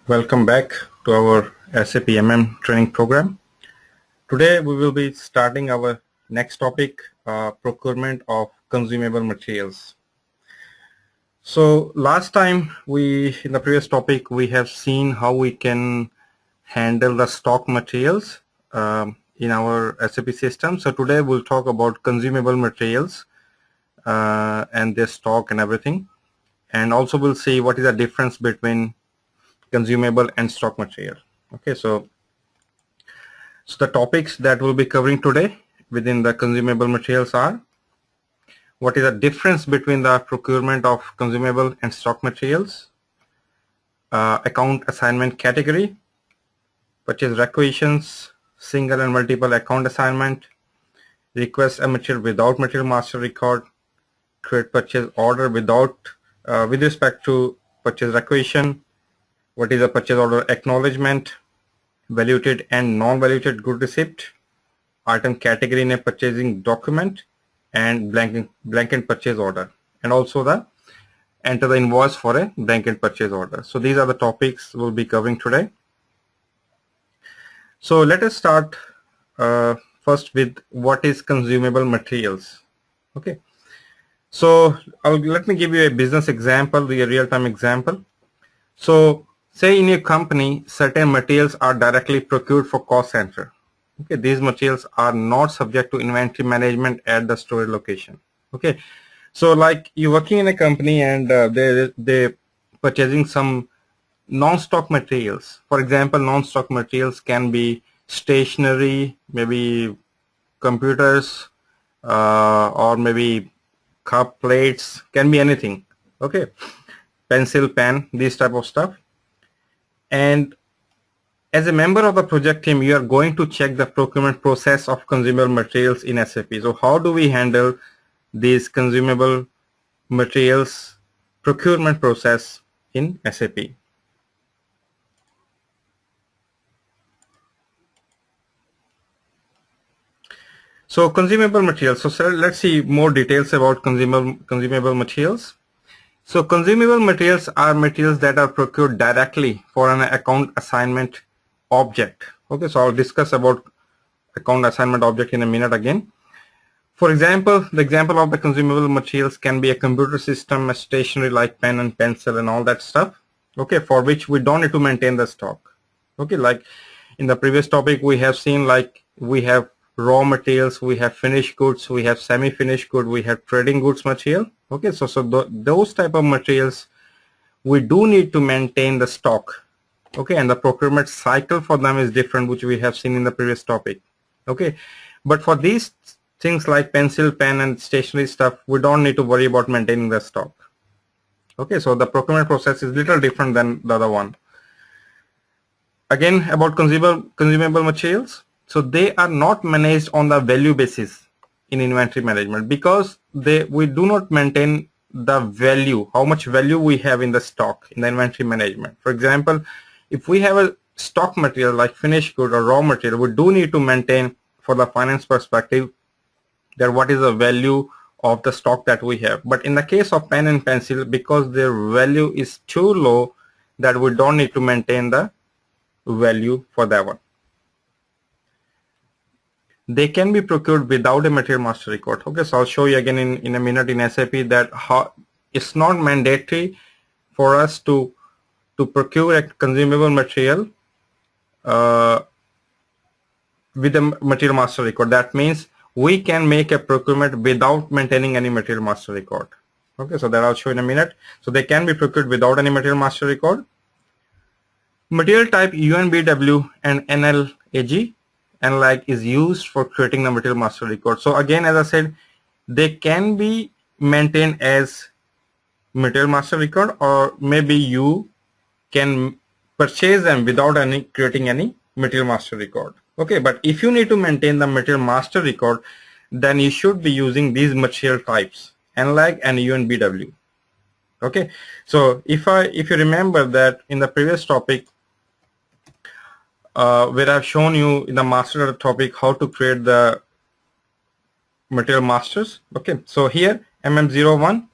Welcome back to our SAP training program. Today we will be starting our next topic, procurement of consumable materials. So last time in the previous topic, we have seen how we can handle the stock materials in our SAP system. So today we'll talk about consumable materials and their stock and everything. And also we'll see what is the difference between consumable and stock material. Okay, so the topics that we'll be covering today within the consumable materials are: what is the difference between the procurement of consumable and stock materials, account assignment category, purchase requisitions, single and multiple account assignment, request a material without material master record, create purchase order without with respect to purchase requisition, what is a purchase order acknowledgement, valuated and non-valuated good receipt, item category in a purchasing document, and blanket purchase order, and also the enter the invoice for a blanket purchase order. So these are the topics we'll be covering today. So let us start first with what is consumable materials. Okay, so let me give you a business example, the real-time example. So say in your company, certain materials are directly procured for cost center. Okay, these materials are not subject to inventory management at the storage location. Okay, so like you're working in a company and they're purchasing some non-stock materials. For example, non-stock materials can be stationery, maybe computers, or maybe cup plates, can be anything. Okay, pencil, pen, these type of stuff. And as a member of the project team, you are going to check the procurement process of consumable materials in SAP. So how do we handle these consumable materials procurement process in SAP? So consumable materials. So let's see more details about consumable materials. So consumable materials are materials that are procured directly for an account assignment object. Okay, so I'll discuss about account assignment object in a minute again. For example, the example of the consumable materials can be a computer system, a stationery like pen and pencil and all that stuff. Okay, for which we don't need to maintain the stock. Okay, like in the previous topic we have seen, like we have raw materials, we have finished goods, we have semi-finished good, we have trading goods material. Okay, so those type of materials we do need to maintain the stock. Okay, and the procurement cycle for them is different, which we have seen in the previous topic. Okay, but for these things like pencil, pen and stationery stuff, we don't need to worry about maintaining the stock. Okay, so the procurement process is little different than the other one. Again, about consumable materials, so they are not managed on the value basis in inventory management, because we do not maintain the value, how much value we have in the stock in the inventory management. For example, if we have a stock material like finished good or raw material, we do need to maintain for the finance perspective that what is the value of the stock that we have. But in the case of pen and pencil, because their value is too low, that we don't need to maintain the value for that one. They can be procured without a material master record. Okay, so I'll show you again in a minute in SAP that how it's not mandatory for us to procure a consumable material with a material master record. That means we can make a procurement without maintaining any material master record. Okay, so that I'll show in a minute. So they can be procured without any material master record. Material type UNBW and NLAG and like is used for creating the material master record. So again, as I said, they can be maintained as material master record, or maybe you can purchase them without creating any material master record. Okay, but if you need to maintain the material master record, then you should be using these material types, NLAG and UNBW. Okay, so if you remember that in the previous topic, where I've shown you in the master topic how to create the material masters. Okay, so here MM01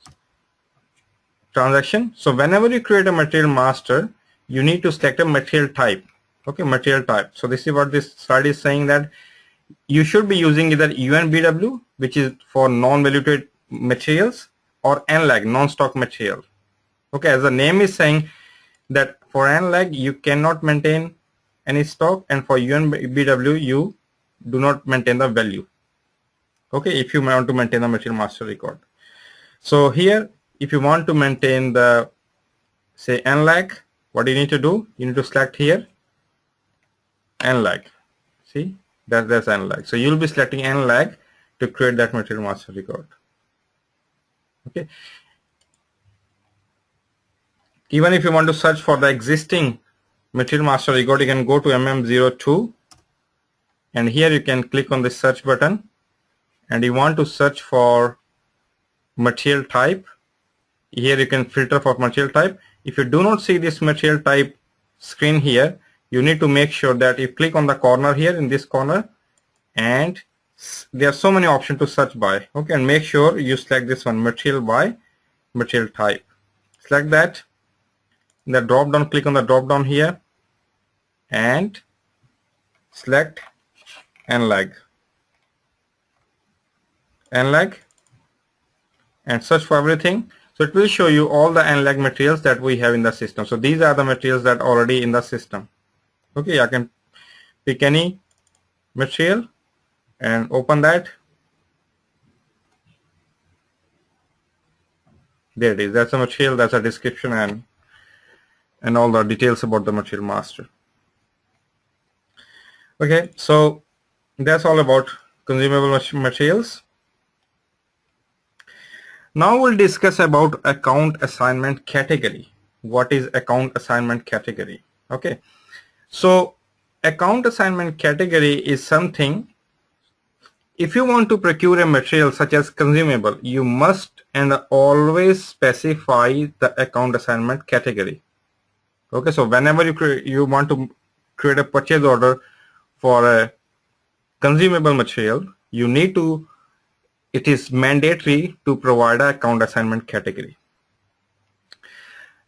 transaction. So whenever you create a material master, you need to select a material type. Okay, material type. So this is what this slide is saying, that you should be using either UNBW, which is for non-valuated materials, or NLAG, non-stock material. Okay, as the name is saying that for NLAG you cannot maintain any stock, and for UNBW you do not maintain the value. Okay, if you want to maintain the material master record. So here, if you want to maintain the, say, NLAG, what you need to do, you need to select here NLAG. See, that's NLAG. So you'll be selecting NLAG to create that material master record. Okay. Even if you want to search for the existing material master record, you can go to MM02, and here you can click on the search button, and you want to search for material type. Here you can filter for material type. If you do not see this material type screen here, you need to make sure that you click on the corner here, in this corner, and there are so many options to search by. Okay, and make sure you select this one, material by material type. Select that. In the drop down, click on the drop down here and select NLAG and search for everything. So it will show you all the NLAG materials that we have in the system. So these are the materials that are already in the system. Okay, I can pick any material and open that. There it is. That's a material, that's a description, and all the details about the material master. Okay, so that's all about consumable materials. Now we'll discuss about account assignment category. What is account assignment category? Okay, so account assignment category is something, if you want to procure a material such as consumable, you must and always specify the account assignment category. Okay, so whenever you want to create a purchase order for a consumable material, you need to, it is mandatory to provide an account assignment category.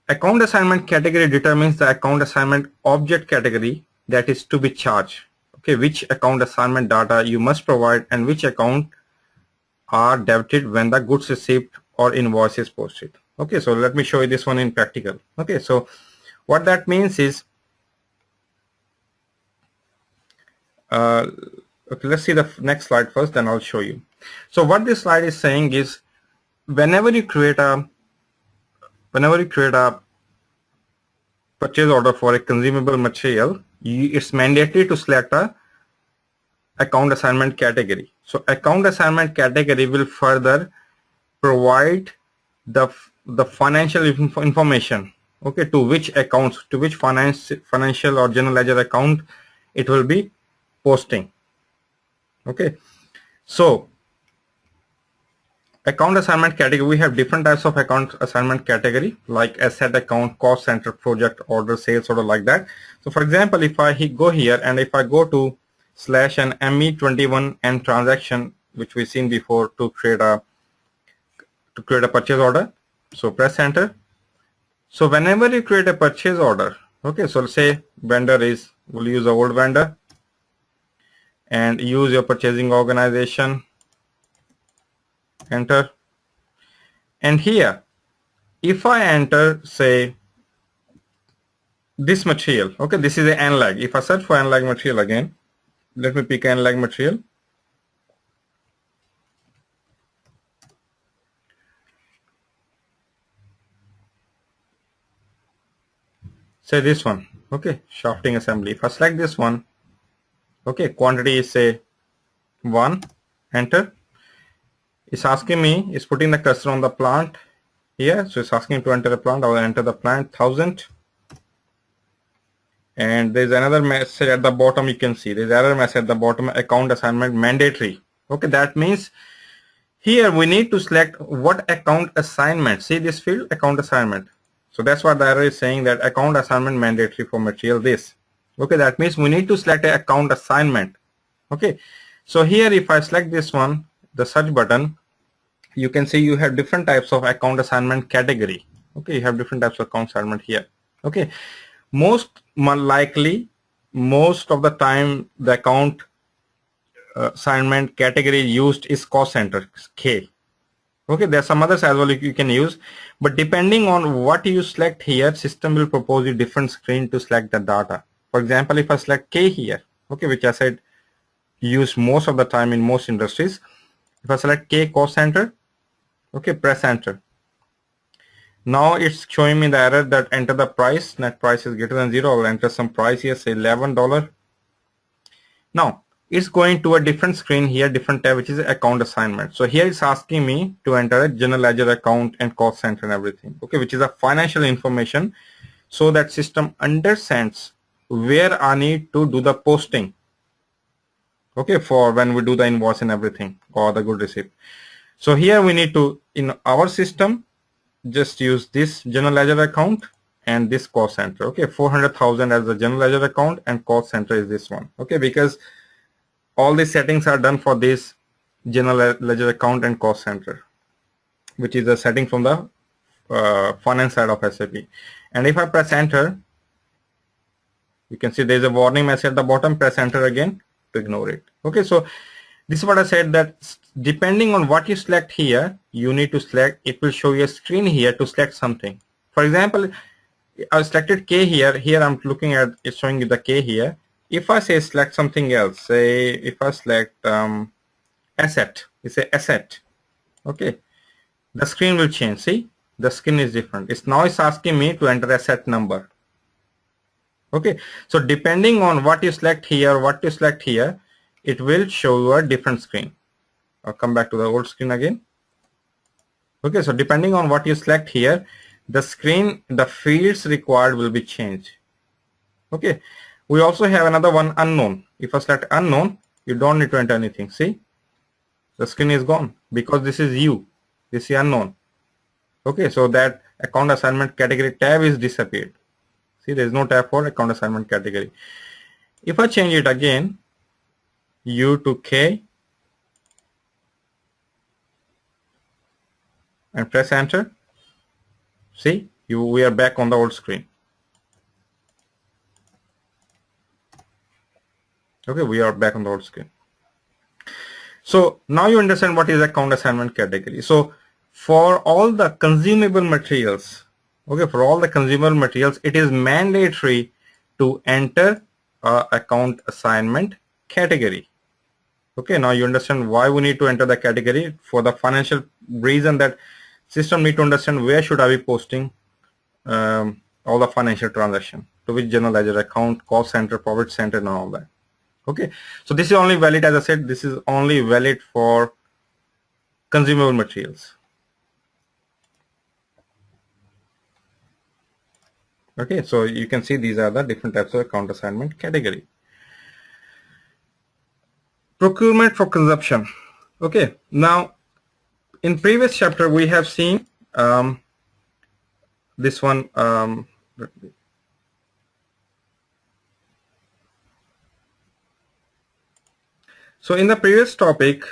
Account assignment category determines the account assignment object category that is to be charged. Okay, which account assignment data you must provide and which account are debited when the goods received or invoice is posted. Okay, so let me show you this one in practical. Okay, so what that means is, okay, let's see the next slide first, then I'll show you. So what this slide is saying is, whenever you create a purchase order for a consumable material, it's mandatory to select a account assignment category. So account assignment category will further provide the financial information, okay, to which accounts, to which financial or general ledger account it will be posting. Okay, so account assignment category, we have different types of account assignment category, like asset account, cost center, project order, sales order, like that. So for example, if I go here and if I go to / and ME21 and transaction, which we've seen before, to create a purchase order, so press enter. So whenever you create a purchase order, okay, so let's say vendor is, we'll use the old vendor, and use your purchasing organization, enter. And here, if I enter, say, this material, okay, this is a NLAG. If I search for NLAG material again, let me pick NLAG material. Say this one, okay, shafting assembly. If I select this one, okay, quantity is, say, 1, enter. It's asking me, it's putting the cursor on the plant here, so it's asking to enter the plant. I will enter the plant, 1000. And there's another message at the bottom, you can see there's another message at the bottom, account assignment mandatory. Okay, that means here we need to select what account assignment. See this field, account assignment. So that's what the error is saying, that account assignment mandatory for material this. Okay, that means we need to select an account assignment. Okay, so here if I select this one, the search button, you can see you have different types of account assignment category. Okay, you have different types of account assignment here. Okay, likely, most of the time, the account assignment category used is cost center, K. Okay, there are some others as well you can use, but depending on what you select here, system will propose you different screen to select the data. For example, if I select K here, okay, which I said used most of the time in most industries, if I select K cost center, okay, press enter. Now it's showing me the error that enter the price, net price is greater than 0. I'll enter some price here, say $11. Now it's going to a different screen here, different tab, which is account assignment. So here it's asking me to enter a general ledger account and cost center and everything, okay, which is a financial information, so that system understands where I need to do the posting, okay, for when we do the invoice and everything, or the good receipt. So here we need to, in our system, just use this general ledger account and this cost center, okay, 400,000 as the general ledger account and cost center is this one, okay, because all these settings are done for this general ledger account and cost center, which is a setting from the finance side of SAP. And if I press enter, you can see there is a warning message at the bottom. Press enter again to ignore it. Okay, so this is what I said, that depending on what you select here, you need to select, it will show you a screen here to select something. For example, I selected K here. Here I'm looking at, it's showing you the K here. If I say select something else, say if I select asset, it's a asset, okay, the screen will change. See, the screen is different. It's asking me to enter asset number. Okay, so depending on what you select here, it will show you a different screen. I'll come back to the old screen again. Okay, so depending on what you select here, the screen, the fields required will be changed. Okay, we also have another one, unknown. If I select unknown, you don't need to enter anything. See, the screen is gone because this is you, this is unknown. Okay, so that account assignment category tab is disappeared. See, there is no tab for account assignment category. If I change it again, U to K, and press enter, see, we are back on the old screen. Okay, we are back on the old screen. So now you understand what is account assignment category. So for all the consumable materials, okay, for all the consumable materials, it is mandatory to enter account assignment category. Okay, now you understand why we need to enter the category, for the financial reason that system need to understand where should I be posting all the financial transaction, to which general ledger account, cost center, profit center, and all that. Okay, so this is only valid, as I said, this is only valid for consumable materials. Okay, so you can see these are the different types of account assignment category. Procurement for consumption. Okay, now in previous chapter we have seen this one. So in the previous topic,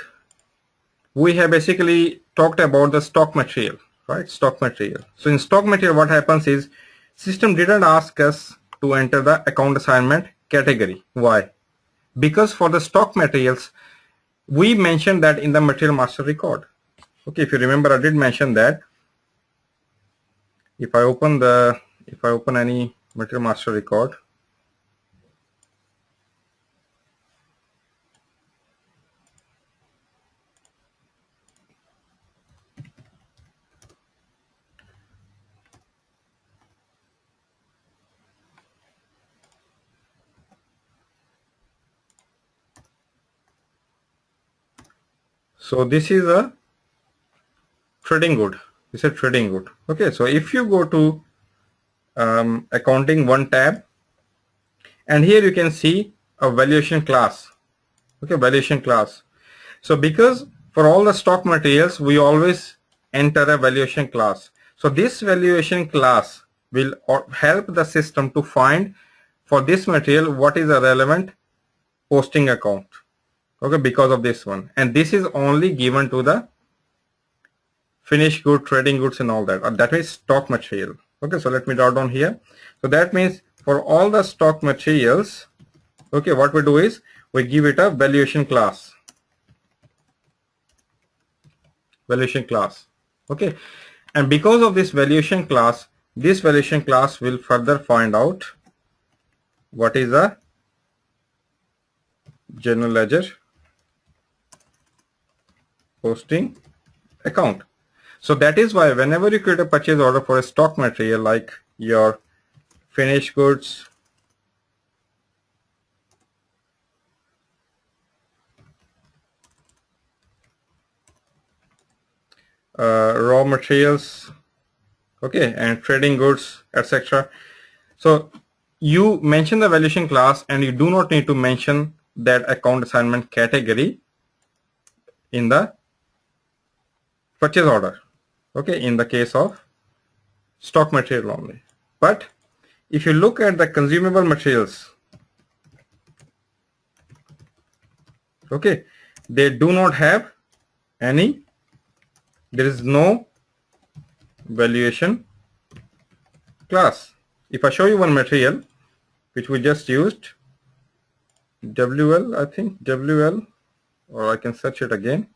we have basically talked about the stock material, right? Stock material. So in stock material, what happens is system didn't ask us to enter the account assignment category. Why? Because for the stock materials, we mentioned that in the material master record. Okay, if you remember, I did mention that if I open any material master record, so this is a trading good. This is a trading good. Okay, so if you go to accounting one tab, and here you can see a valuation class. Okay, valuation class. So because for all the stock materials, we always enter a valuation class. So this valuation class will help the system to find for this material what is a relevant posting account. Okay, because of this one, and this is only given to the finished good, trading goods, and all that. That means stock material. Okay, so let me draw down here. So that means for all the stock materials, okay, what we do is we give it a valuation class. Valuation class. Okay. And because of this valuation class will further find out what is a general ledger posting account. So that is why whenever you create a purchase order for a stock material like your finished goods, raw materials, okay, and trading goods, etc. So you mention the valuation class and you do not need to mention that account assignment category in the purchase order, okay, in the case of stock material only. But if you look at the consumable materials, okay, they do not have any, there is no valuation class. If I show you one material which we just used, WL, I think WL, or I can search it again.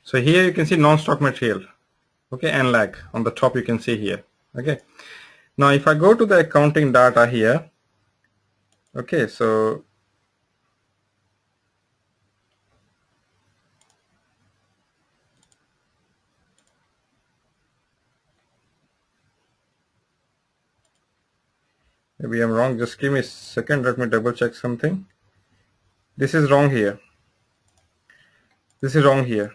So here you can see non-stock material, okay, and lag on the top you can see here, okay. Now if I go to the accounting data here, okay, so maybe I'm wrong, just give me a second, let me double check something. This is wrong here. This is wrong here.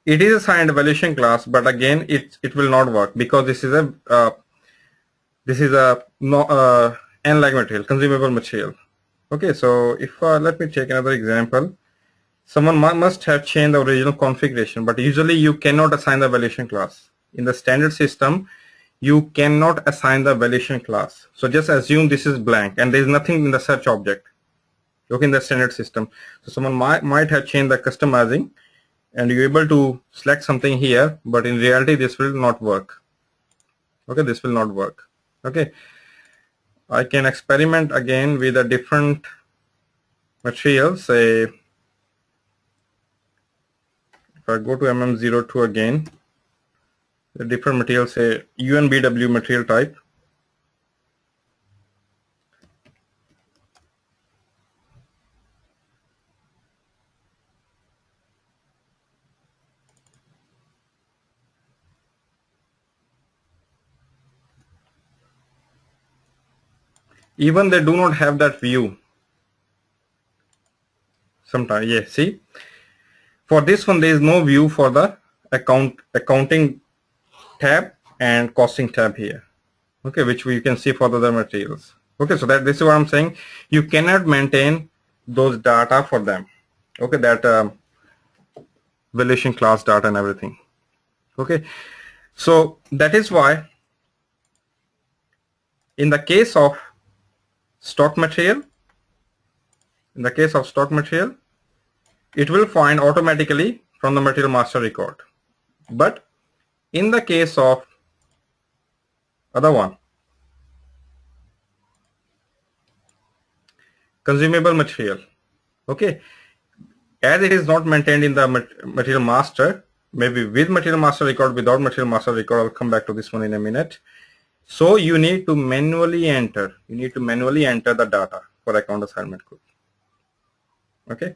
It is assigned valuation class, but again it will not work because this is a n-lag material, consumable material. Okay, so if let me take another example. Someone must have changed the original configuration, but usually you cannot assign the valuation class. In the standard system, you cannot assign the valuation class. So just assume this is blank and there is nothing in the search object, okay, in the standard system. So someone might have changed the customizing and you're able to select something here, but in reality this will not work. Okay, this will not work. Okay, I can experiment again with a different material. Say if I go to MM02 again, the different material, say UNBW material type. Even they do not have that view. Sometimes, yeah, see, for this one there is no view for the accounting tab and costing tab here, okay, which we can see for the other materials. Okay, so that this is what I'm saying, you cannot maintain those data for them, okay, that valuation class data and everything. Okay, so that is why in the case of stock material, it will find automatically from the material master record. But in the case of other one, consumable material, okay, as it is not maintained in the material master, maybe with material master record, without material master record, I'll come back to this one in a minute. So you need to manually enter, the data for account assignment code. Okay,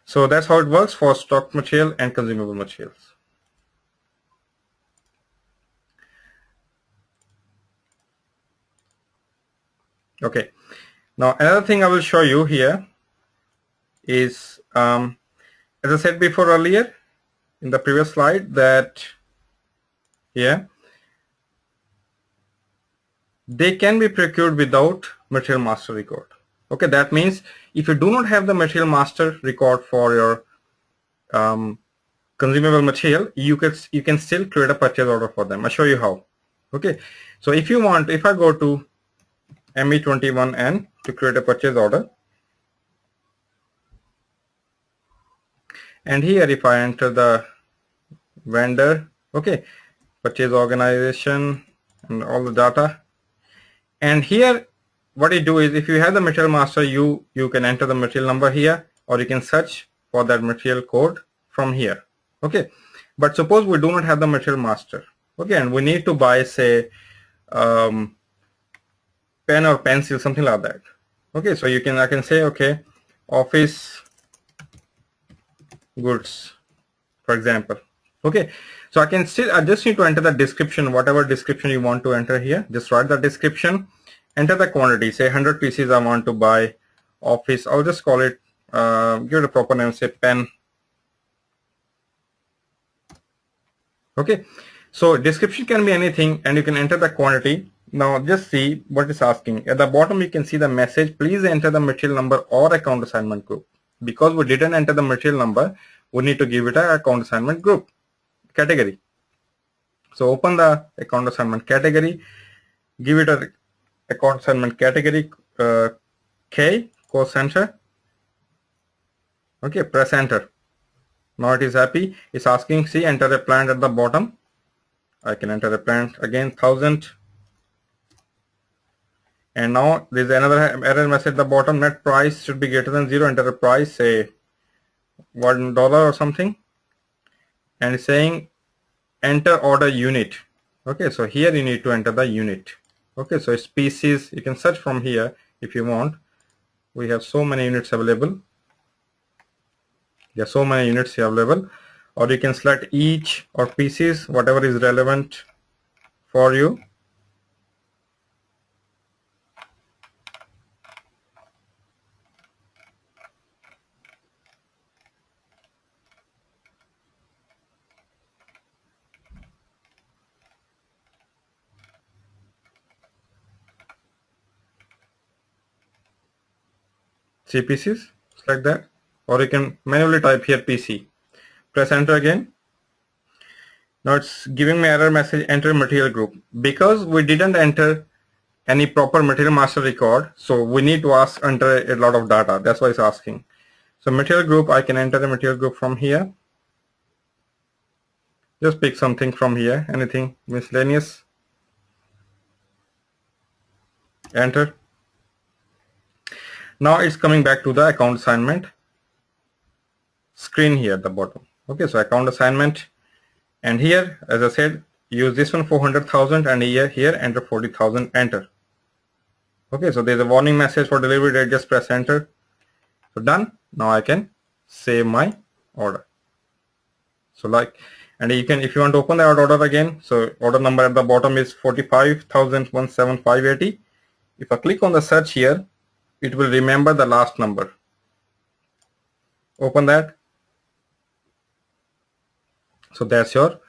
so that's how it works for stock material and consumable materials. Okay, now another thing I will show you here is, as I said before earlier in the previous slide, that here they can be procured without material master record. Okay, that means if you do not have the material master record for your consumable material, you can still create a purchase order for them. I'll show you how. Okay, so if you want, if I go to ME21N to create a purchase order, and here if I enter the vendor, okay, purchase organization and all the data, and here what you do is, if you have the material master, you can enter the material number here, or you can search for that material code from here. Okay, but suppose we do not have the material master, okay, and we need to buy, say, pen or pencil, something like that. Okay, so I can say, okay, office goods, for example. Okay, so I just need to enter the description, whatever description you want to enter here. Just write the description, enter the quantity, say 100 pieces I want to buy office. I'll just call it, give it a proper name, say pen. Okay, so description can be anything, and you can enter the quantity. Now just see what it's asking. At the bottom you can see the message, please enter the material number or account assignment group. Because we didn't enter the material number, we need to give it an account assignment group category. So open the account assignment category, give it a account assignment category K, cost center. Okay, press enter. Now it is happy. It's asking, see, enter a plant at the bottom. I can enter a plant again, 1000. And now there's another error message at the bottom, net price should be greater than 0. Enter a price, say $1 or something. And it's saying enter order unit. Okay, so here you need to enter the unit. Okay, so species, you can search from here if you want. We have so many units available. There are so many units here available. Or you can select each or pieces, whatever is relevant for you. See pieces, select that, or you can manually type here PC. Press enter again. Now it's giving me error message, enter material group. Because we didn't enter any proper material master record, so we need to enter a lot of data. That's why it's asking. So material group, I can enter the material group from here. Just pick something from here, anything miscellaneous. Enter. Now it's coming back to the account assignment screen here at the bottom. Okay, so account assignment, and here, as I said, use this one 400,000, and here enter 40,000, enter. Okay, so there's a warning message for delivery date, just press enter. So done. Now I can save my order. So and you can, if you want to open the order again, so order number at the bottom is 45,175.80. If I click on the search here, it will remember the last number. Open that. So that's your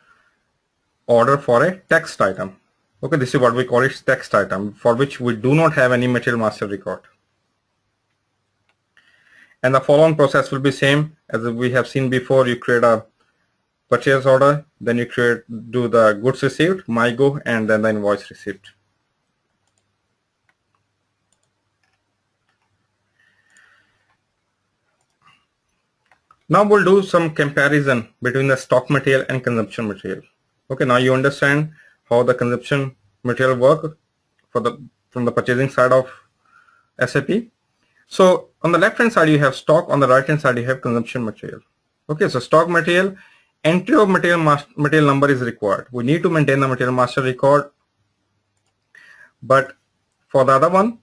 order for a text item. Okay, this is what we call it, text item, for which we do not have any material master record. And the following process will be same as we have seen before. You create a purchase order, then you do the goods received, MyGo, and then the invoice received. Now we'll do some comparison between the stock material and consumption material. Okay, now you understand how the consumption material work from the purchasing side of SAP. So on the left hand side you have stock, on the right hand side you have consumption material. Okay, so stock material, entry of material number is required. We need to maintain the material master record. But for the other one,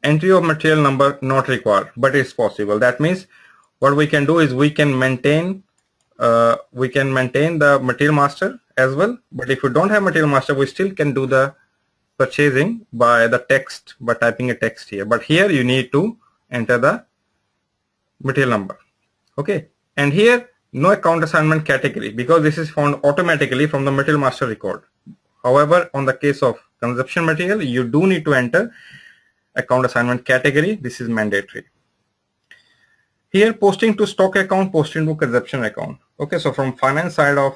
entry of material number not required, but it's possible. That means what we can do is we can maintain the material master as well. But if we don't have material master, we still can do the purchasing by the text, by typing a text here. But here you need to enter the material number. Okay, and here no account assignment category, because this is found automatically from the material master record. However, on the case of consumption material, you do need to enter account assignment category. This is mandatory. Here, posting to stock account, posting to consumption account. Okay, so from finance side of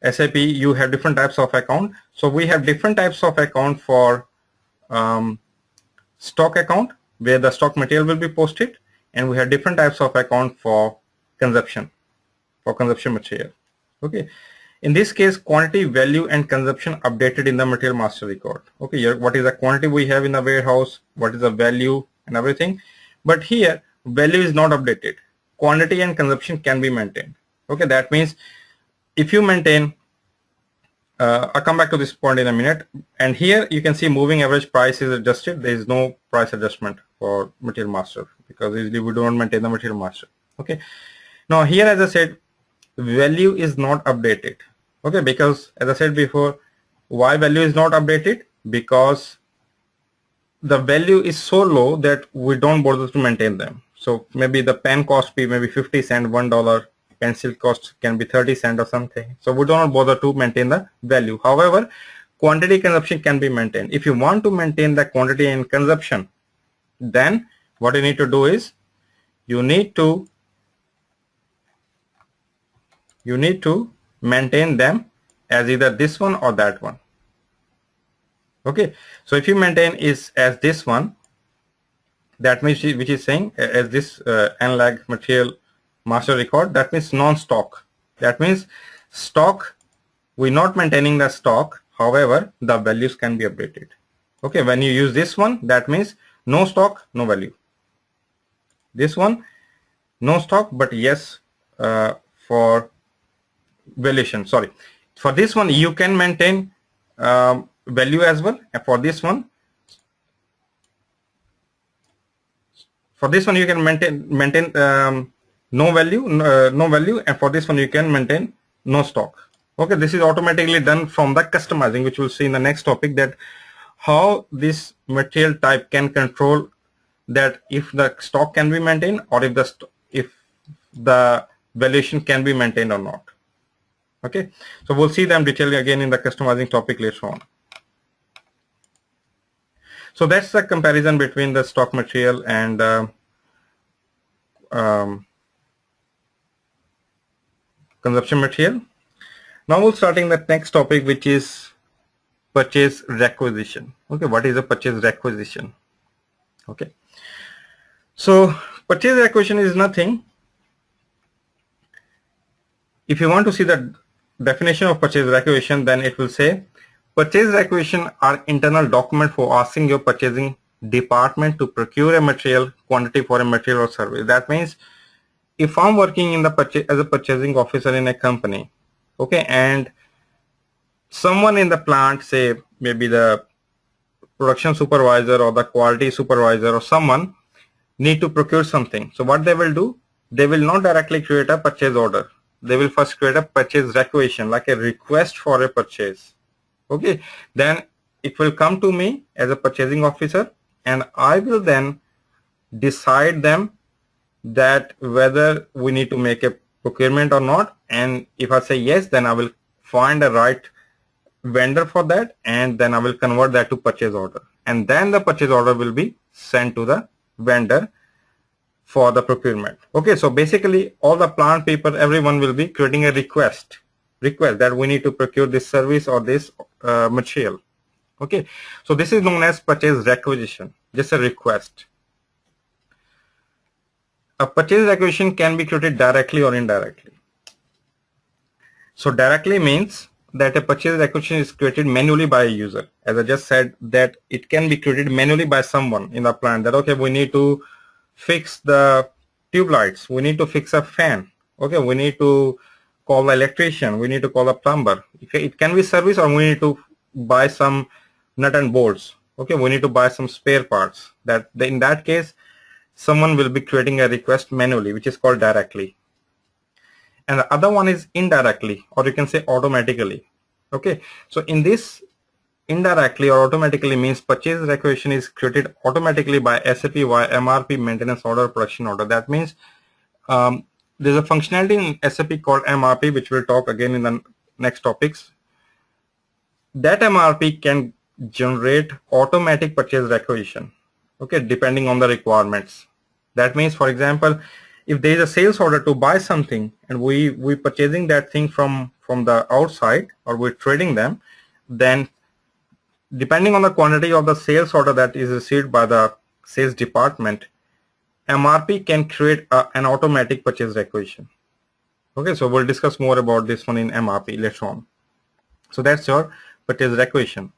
SAP, you have different types of account. So we have different types of account for stock account, where the stock material will be posted, and we have different types of account for consumption material. Okay, in this case, quantity, value, and consumption updated in the material master record. Okay, here what is the quantity we have in the warehouse, what is the value and everything. But here value is not updated. Quantity and consumption can be maintained. Okay, that means if you maintain, I'll come back to this point in a minute. And here you can see moving average price is adjusted. There is no price adjustment for material master because usually we don't maintain the material master. Okay, now here, as I said, value is not updated. Okay, because as I said before, why value is not updated? Because the value is so low that we don't bother to maintain them. So maybe the pen cost be maybe 50 cents, $1, pencil cost can be 30 cents or something. So we do not bother to maintain the value. However, quantity consumption can be maintained. If you want to maintain the quantity and consumption, then what you need to do is you need to maintain them as either this one or that one. Okay, so if you maintain is as this one, that means which is saying as this NLAG material master record, that means non-stock. That means stock, we're not maintaining the stock. However, the values can be updated. Okay, when you use this one, that means no stock, no value. This one, no stock, but yes, for valuation, sorry. For this one, you can maintain value as well. And for this one, you can maintain no value, and for this one you can maintain no stock. Okay, this is automatically done from the customizing, which we'll see in the next topic, that how this material type can control that if the stock can be maintained or if the valuation can be maintained or not. Okay, so we'll see them detailing again in the customizing topic later on. So that's the comparison between the stock material and consumption material. Now we're starting the next topic, which is purchase requisition. Okay, what is a purchase requisition? Okay, so purchase requisition is nothing. If you want to see the definition of purchase requisition, then it will say purchase requisition are internal document for asking your purchasing department to procure a material quantity for a material or service. That means if I'm working in the as a purchasing officer in a company, okay, and someone in the plant, say maybe the production supervisor or the quality supervisor or someone, need to procure something. So what they will do, they will not directly create a purchase order. They will first create a purchase requisition, like a request for a purchase. Okay, then it will come to me as a purchasing officer, and I will then decide them that whether we need to make a procurement or not. And if I say yes, then I will find a right vendor for that, and then I will convert that to purchase order, and then the purchase order will be sent to the vendor for the procurement. Okay, so basically all the plant people, everyone will be creating a request that we need to procure this service or this material. Okay, so this is known as purchase requisition, just a request. A purchase requisition can be created directly or indirectly. So directly means that a purchase requisition is created manually by a user. As I just said, that it can be created manually by someone in the plant, that okay, we need to fix the tube lights, we need to fix a fan, okay, we need to call the electrician, we need to call a plumber. It can be service, or we need to buy some nut and bolts, okay, we need to buy some spare parts. That in that case, someone will be creating a request manually, which is called directly. And the other one is indirectly, or you can say automatically. Okay, so in this, indirectly or automatically means purchase requisition is created automatically by SAP via MRP, maintenance order, production order. That means there's a functionality in SAP called MRP, which we'll talk again in the next topics. That MRP can generate automatic purchase requisition, okay, depending on the requirements. That means, for example, if there is a sales order to buy something and we purchasing that thing from the outside, or we're trading them, then depending on the quantity of the sales order that is received by the sales department, MRP can create an automatic purchase requisition. Okay, so we'll discuss more about this one in MRP later on. So that's your purchase requisition.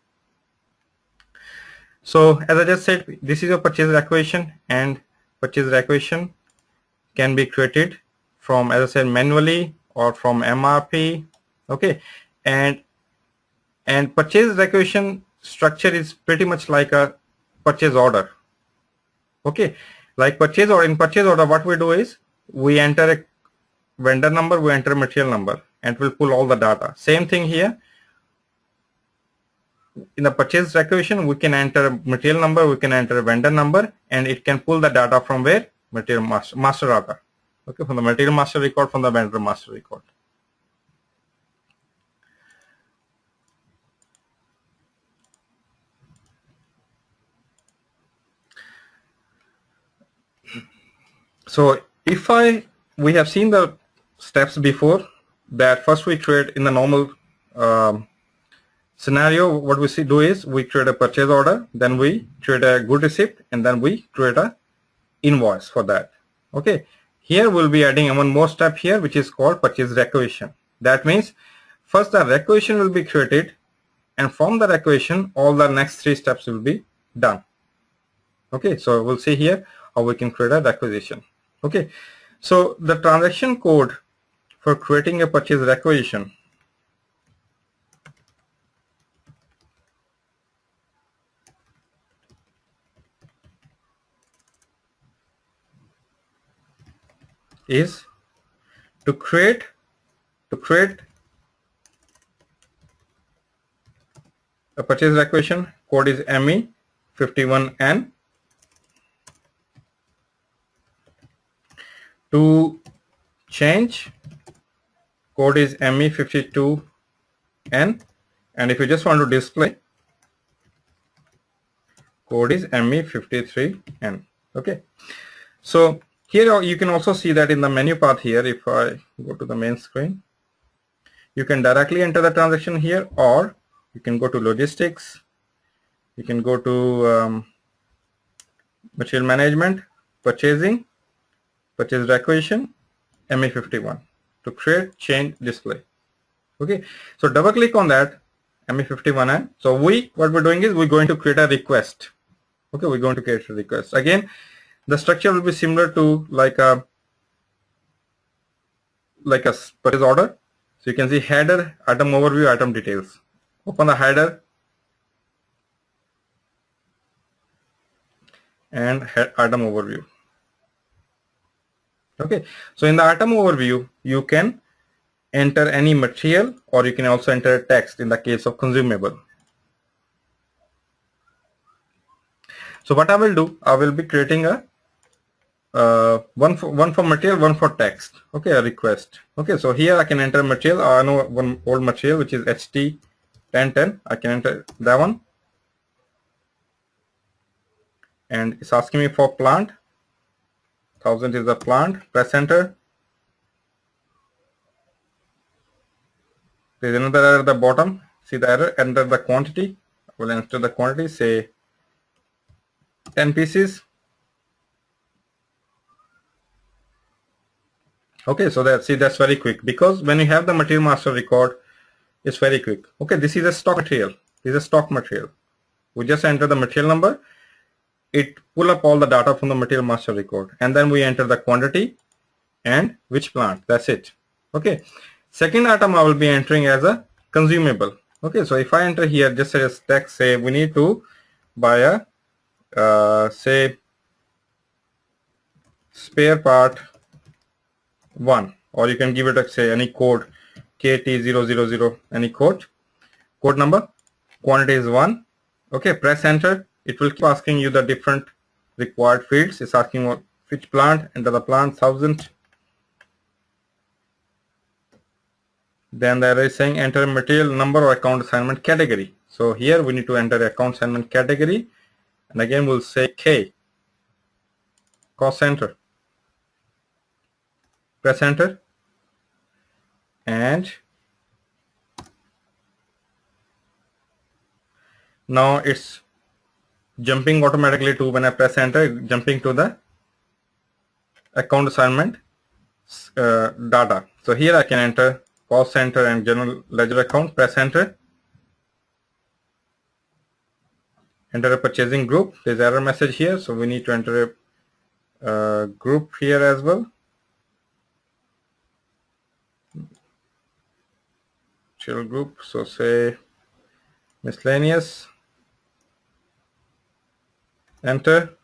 So as I just said, this is your purchase requisition, and purchase requisition can be created from, as I said, manually or from MRP. Okay, and purchase requisition structure is pretty much like a purchase order. Okay, like purchase order, in purchase order what we do is we enter a vendor number, we enter a material number, and we'll pull all the data. Same thing here. In the purchase requisition, we can enter a material number, we can enter a vendor number, and it can pull the data from where? Material master data. Okay, from the material master record, from the vendor master record. So if we have seen the steps before, that first we create in the normal scenario, what we do is we create a purchase order, then we create a good receipt, and then we create a invoice for that. Okay, here we'll be adding one more step here, which is called purchase requisition. That means first the requisition will be created, and from the requisition all the next 3 steps will be done. Okay, so we'll see here how we can create a requisition. Okay, so the transaction code for creating a purchase requisition is to create a purchase requisition. Code is ME51N. To change, code is ME52N, and if you just want to display, code is ME53N. Okay, so here you can also see that in the menu path here, if I go to the main screen, you can directly enter the transaction here, or you can go to logistics, you can go to material management, purchasing, purchase requisition, ME51 to create, change, display. Okay, so double click on that ME51N. So what we're doing is we're going to create a request. Okay, we're going to create a request. Again, the structure will be similar to like a purchase order. So you can see header, item overview, item details. Open the header and item overview. Okay, so in the item overview, you can enter any material, or you can also enter a text in the case of consumable. So what I will do, I will be creating a one for material, one for text. Okay, a request. Okay, so here I can enter material. I know one old material which is HT1010. I can enter that one, and it's asking me for plant. 1000 is the plant. Press enter. There is another error at the bottom. See the error. Enter the quantity. I will enter the quantity. Say 10 pieces. Okay, so that's very quick, because when you have the material master record, it's very quick. Okay, this is a stock material. This is a stock material. We just enter the material number. It pull up all the data from the material master record, and then we enter the quantity and which plant. That's it. Okay, second item I will be entering as a consumable. Okay, so if I enter here, just as text, say we need to buy a say spare part 1, or you can give it a say any code, KT000, any code number, quantity is 1. Okay, press enter. It will keep asking you the different required fields. It's asking what which plant, enter the plant 1000. Then there is saying enter material number or account assignment category. So here we need to enter account assignment category, and again we'll say K, cost center, press enter, and now it's jumping automatically to, when I press enter, jumping to the account assignment data. So here I can enter cost center and general ledger account, press enter, enter a purchasing group. There's error message here, so we need to enter a group here as well. Chill group, so say miscellaneous, enter,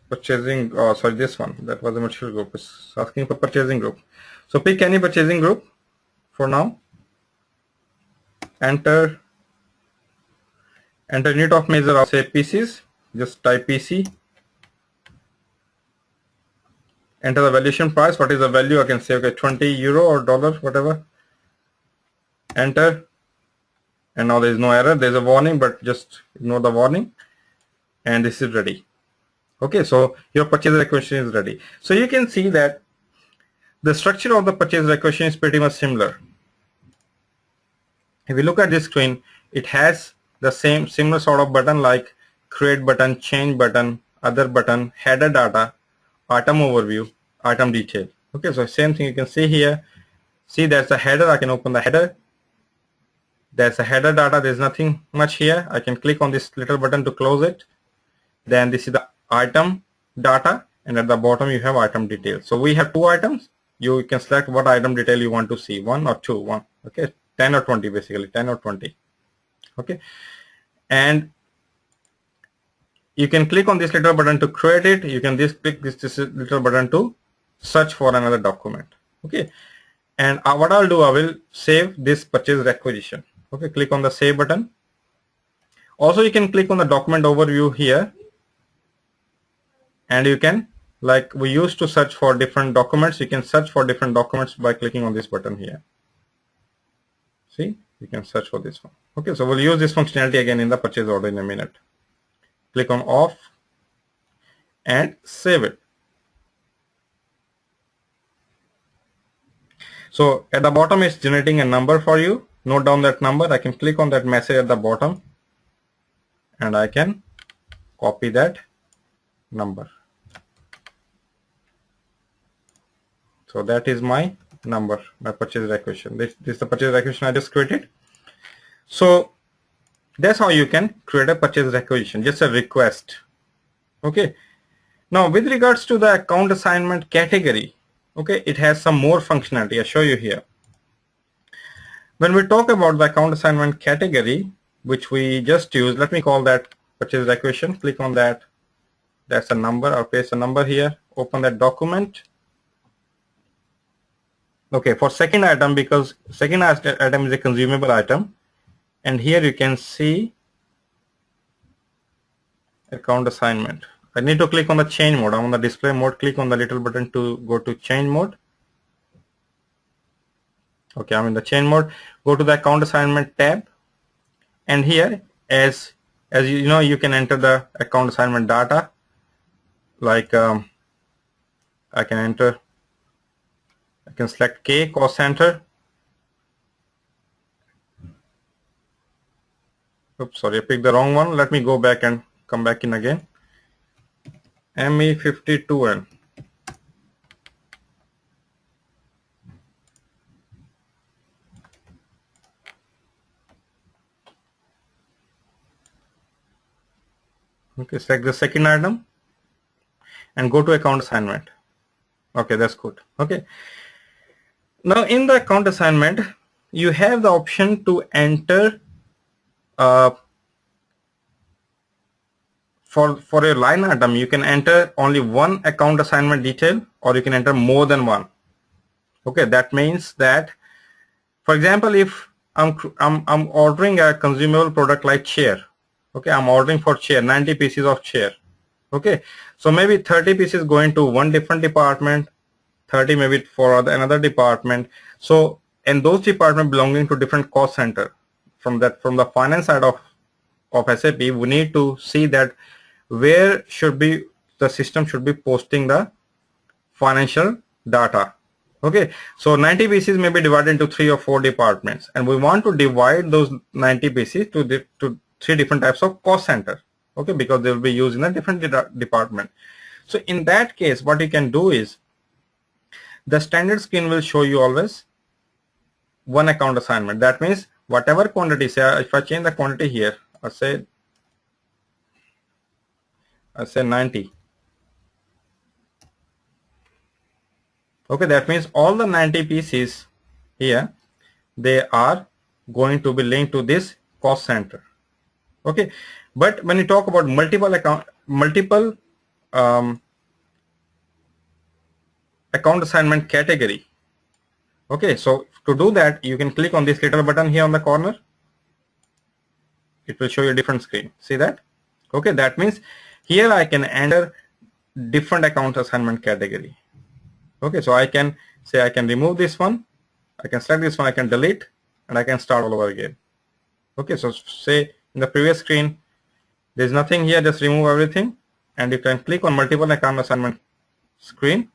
purchasing, oh sorry, this one, that was a material group, it's asking for purchasing group. So pick any purchasing group for now, enter unit of measure of say pieces, just type PC, enter the valuation price, what is the value, I can say okay 20 euro or dollar, whatever, enter, and now there is no error, there is a warning, but just ignore the warning, and this is ready. Okay, so your purchase requisition is ready. So you can see that the structure of the purchase requisition is pretty much similar. If you look at this screen, it has the similar sort of button like create button, change button, other button, header data, item overview, item detail. Okay, so same thing you can see here. See, there's a header, I can open the header. There's a header data, there's nothing much here. I can click on this little button to close it. Then this is the item data, and at the bottom you have item detail. So we have two items. You can select what item detail you want to see, 1 or 2, 1, okay, 10 or 20, basically 10 or 20. Okay, and you can click on this little button to create it. You can click this little button to search for another document. Okay, and what I'll do, I will save this purchase requisition. Okay, click on the save button. Also you can click on the document overview here, and you can, like we used to search for different documents, you can search for different documents by clicking on this button here. See, you can search for this one. Okay, so we'll use this functionality again in the purchase order in a minute. Click on off and save it. So at the bottom it's generating a number for you. Note down that number. I can click on that message at the bottom and I can copy that number. So that is my number, my purchase requisition. This is the purchase requisition I just created. So that's how you can create a purchase requisition, just a request. Okay. Now with regards to the account assignment category, okay, it has some more functionality. I'll show you here. When we talk about the account assignment category, which we just used, let me call that purchase requisition. Click on that. That's a number. I'll paste a number here. Open that document. Okay, for second item, because second item is a consumable item, and here you can see account assignment. I need to click on the change mode. I'm on the display mode. Click on the little button to go to change mode. Okay, I'm in the change mode. Go to the account assignment tab, and here as you know, you can enter the account assignment data. Like I can select K, cost center. Oops, sorry, I picked the wrong one. Let me go back and come back in again. ME52N. Okay, select the second item and go to account assignment. Okay, that's good. Okay. Now in the account assignment, you have the option to enter for a line item. You can enter only one account assignment detail, or you can enter more than one. Okay, that means that, for example, if I'm ordering a consumable product like chair. Okay, I'm ordering for chair, 90 pieces of chair. Okay, so maybe 30 pieces going to one different department, 30 maybe for another department. So and those departments belonging to different cost center. From the finance side of SAP, we need to see that where should be the system should be posting the financial data. Okay, so 90 pieces may be divided into 3 or 4 departments, and we want to divide those 90 pieces to 3 different types of cost center. Okay, because they will be used in a different department. So in that case, what you can do is the standard screen will show you always one account assignment. That means whatever quantity, say if I change the quantity here, I say 90. Okay, that means all the 90 pieces here, they are going to be linked to this cost center. Okay, but when you talk about multiple account assignment category, okay, so to do that, you can click on this little button here on the corner. It will show you a different screen. See that? Okay, that means here I can enter different account assignment category. Okay, so I can say I can remove this one, I can select this one, I can delete, and I can start all over again. Okay, so say in the previous screen, there's nothing here, just remove everything, and you can click on multiple account assignment screen,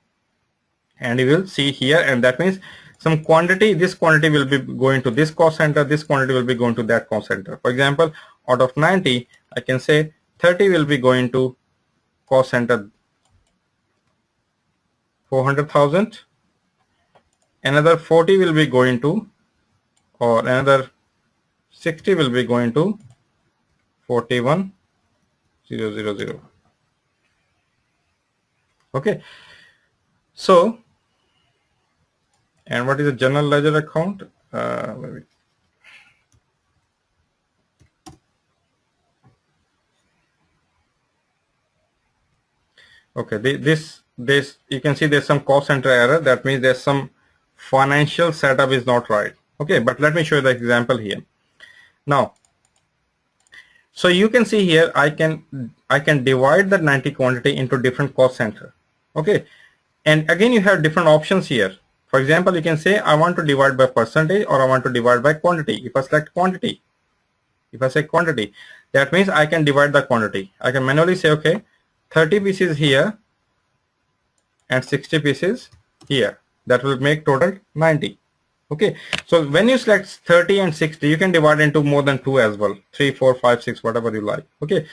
and you will see here, and that means some quantity, this quantity will be going to this cost center, this quantity will be going to that cost center. For example, out of 90, I can say 30 will be going to cost center 400,000, another 40 will be going to, or another 60 will be going to 41,000. Okay, so, and what is the general ledger account? Maybe. Okay, this you can see there's some cost center error. That means there's some financial setup is not right. Okay, but let me show you the example here. Now, so you can see here I can divide the 90 quantity into different cost center. Okay, and again you have different options here. For example, you can say I want to divide by percentage or I want to divide by quantity. If I select quantity, if I say quantity, that means I can divide the quantity. I can manually say, okay, 30 pieces here and 60 pieces here. That will make total 90. Okay, so when you select 30 and 60, you can divide into more than 2 as well, 3, 4, 5, 6, whatever you like. Okay,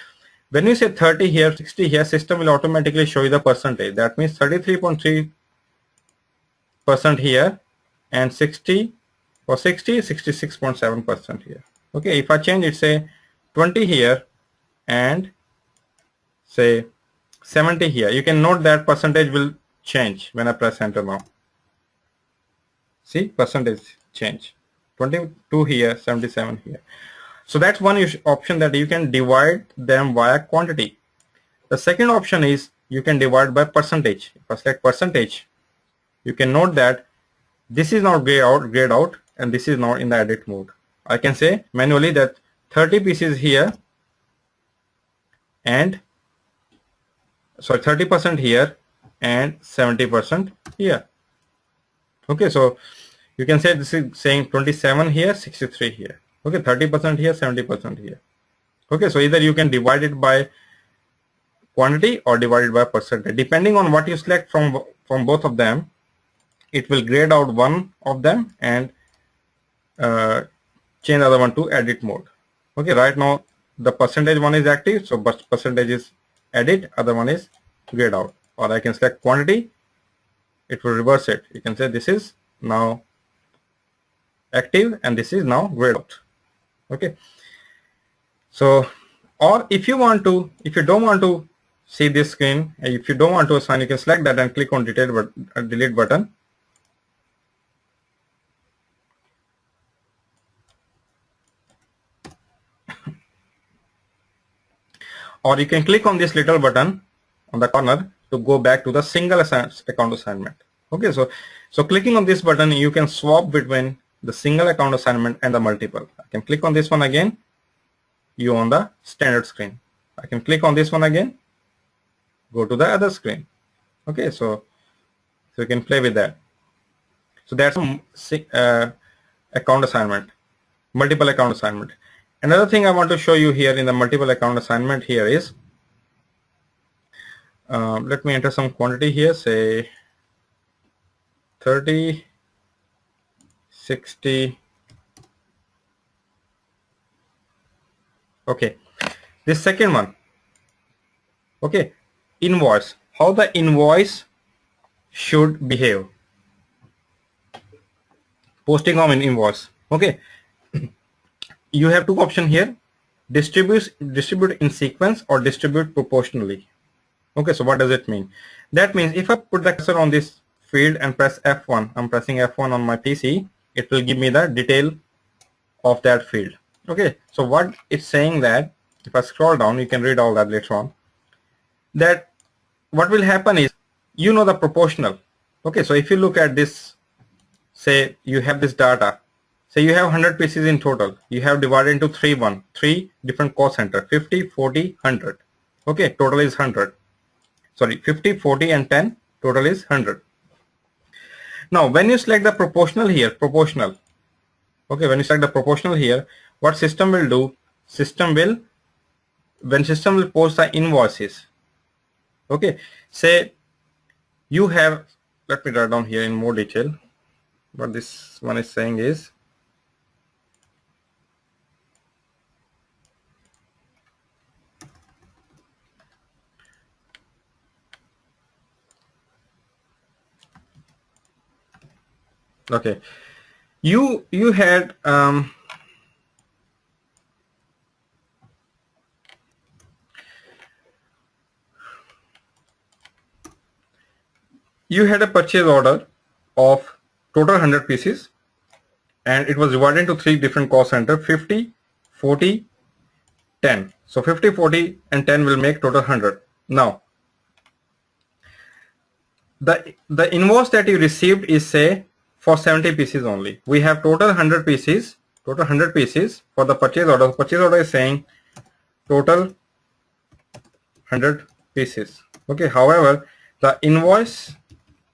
when you say 30 here, 60 here, system will automatically show you the percentage. That means 33.3% here, and 60 for 60, 66.7% here. Okay, if I change it, say 20 here and say 70 here, you can note that percentage will change when I press enter now. See, percentage change, 22 here, 77 here. So that's one option, that you can divide them via quantity. The second option is you can divide by percentage. If I select percentage, you can note that this is now grayed out, and this is now in the edit mode. I can say manually that 30 pieces here and 30% here and 70% here. Okay, so you can say this is saying 27 here, 63 here. Okay, 30% here, 70% here. Okay, so either you can divide it by quantity or divide it by percentage. Depending on what you select from both of them, it will grade out one of them and change the other one to edit mode. Okay, right now the percentage one is active, so percentage is edit, other one is grayed out. Or I can select quantity, it will reverse it. You can say this is now active and this is now grayed out. Okay, so, or if you don't want to see this screen, if you don't want to assign, you can select that and click on delete button. Or you can click on this little button on the corner to go back to the single account assignment. Okay, so clicking on this button, you can swap between the single account assignment and the multiple. I can click on this one again, you on the standard screen. I can click on this one again, go to the other screen. Okay, so you can play with that. So that's account assignment, multiple account assignment. Another thing I want to show you here in the multiple account assignment here is, let me enter some quantity here, say 30, 60. Okay, this second one, okay, invoice, how the invoice should behave, posting of an invoice. Okay, you have two options here, distribute in sequence or distribute proportionally. Okay, so what does it mean? That means if I put the cursor on this field and press F1, I'm pressing F1 on my PC, it will give me the detail of that field. Okay, so what it's saying that if I scroll down, you can read all that later on, that what will happen is, you know, the proportional. Okay, so if you look at this, say you have this data, say you have 100 pieces in total, you have divided into three different cost center, 50, 40, 100. Okay, total is 100. Sorry, 50, 40 and 10, total is 100. Now when you select the proportional here, proportional, okay, when you select the proportional here, what system will do, when system will post the invoices, okay, say you have, let me write down here in more detail what this one is saying is, okay, you had you had a purchase order of total 100 pieces, and it was divided into three different cost center, 50, 40, 10. So 50, 40 and 10 will make total 100. Now the invoice that you received is, say, for 70 pieces only. We have total 100 pieces, for the purchase order. The purchase order is saying total 100 pieces. Okay, however, the invoice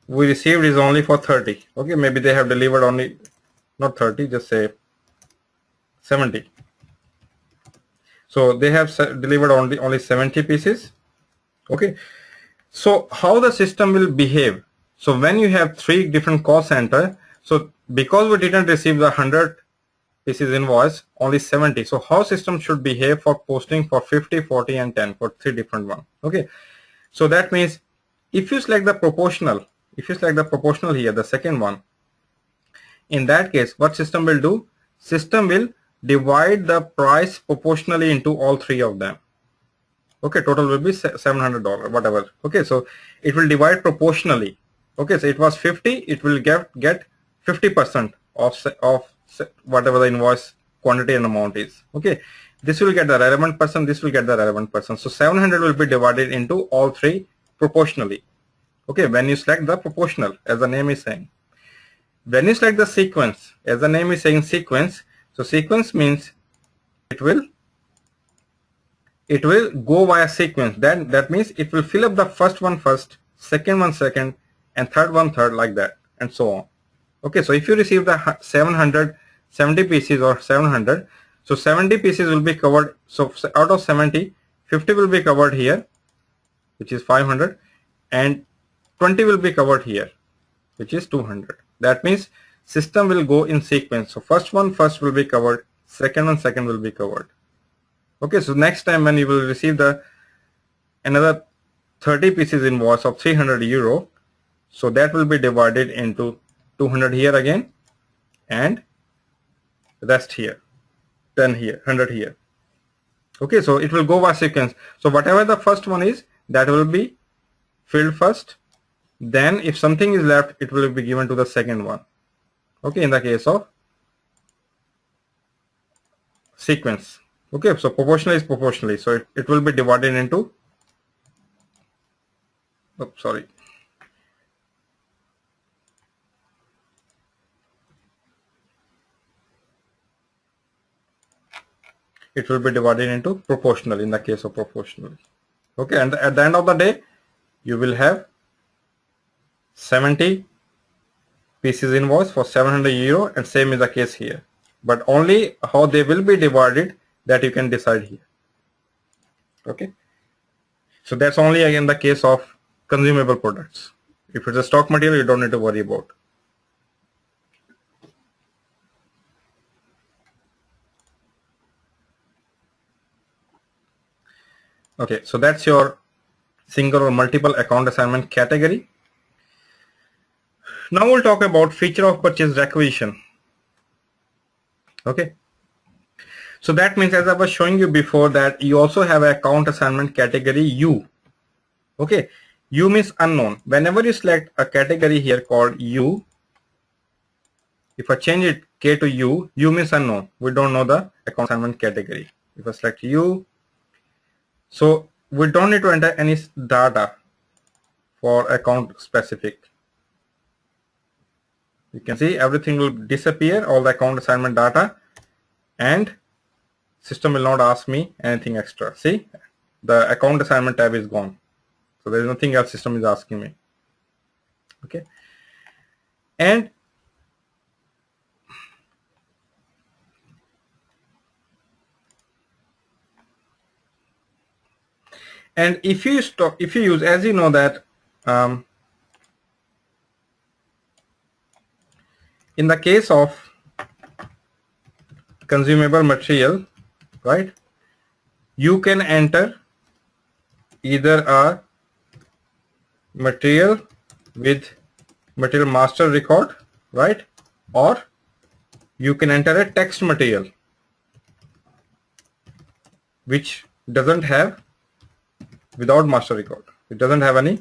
we received is only for 30. Okay, maybe they have delivered only, not 30, just say 70. So they have delivered only 70 pieces. Okay, so how the system will behave? So when you have three different cost center, so because we didn't receive the 100 pieces invoice, only 70. So how system should behave for posting for 50, 40 and 10 for three different one? Okay, so that means if you select the proportional, here, the second one, in that case, what system will do? System will divide the price proportionally into all three of them. Okay, total will be $700, whatever. Okay, so it will divide proportionally. Okay, so it was 50, it will get 50% of whatever the invoice quantity and amount is. Okay, this will get the relevant person, this will get the relevant person. So 700 will be divided into all three proportionally. Okay, when you select the proportional, as the name is saying. When you select the sequence, as the name is saying sequence, so sequence means it will go via sequence. That means it will fill up the first one first, second one second, and third one third, like that, and so on. Okay, so if you receive the 770 pieces or 700, so 70 pieces will be covered. So out of 70, 50 will be covered here, which is 500, and 20 will be covered here, which is 200. That means system will go in sequence. So first one first will be covered, second one second will be covered. Okay, so next time when you will receive the another 30 pieces invoice of 300 euro, so that will be divided into 200 here again, and rest here, 10 here, 100 here. Okay, so it will go by sequence. So whatever the first one is, that will be filled first. Then if something is left, it will be given to the second one. Okay, in the case of sequence. Okay, so proportional is proportionally. So it will be divided into, oops, sorry. It will be divided into proportional in the case of proportional. Okay, and at the end of the day, you will have 70 pieces invoice for 700 euro, and same is the case here. But only how they will be divided, that you can decide here. Okay. So that's only again the case of consumable products. If it's a stock material, you don't need to worry about. Okay, so that's your single or multiple account assignment category. Now we'll talk about feature of purchase requisition. Okay. So that means, as I was showing you before, that you also have an account assignment category U. Okay. U means unknown. Whenever you select a category here called U, if I change it K to U, U means unknown. We don't know the account assignment category. If I select U, so we don't need to enter any data for account specific. You can see everything will disappear, all the account assignment data, and system will not ask me anything extra. See, the account assignment tab is gone. So there is nothing else system is asking me. Okay. And if you use, as you know that in the case of consumable material, right, you can enter either a material with material master record, right, or you can enter a text material which doesn't have, without master record, it doesn't have any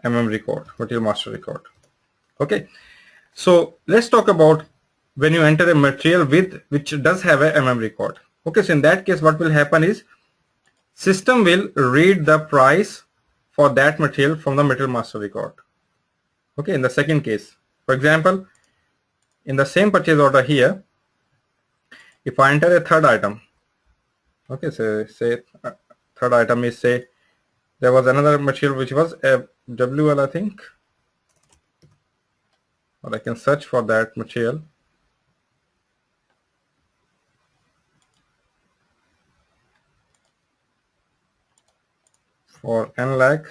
record, material master record. Okay, so let's talk about when you enter a material with which does have a record. Okay, so in that case what will happen is system will read the price for that material from the material master record. Okay, in the second case, for example, in the same purchase order here, if I enter a third item, okay, so say third item is, say there was another material which was a WL, I think, or I can search for that material. For N lakh,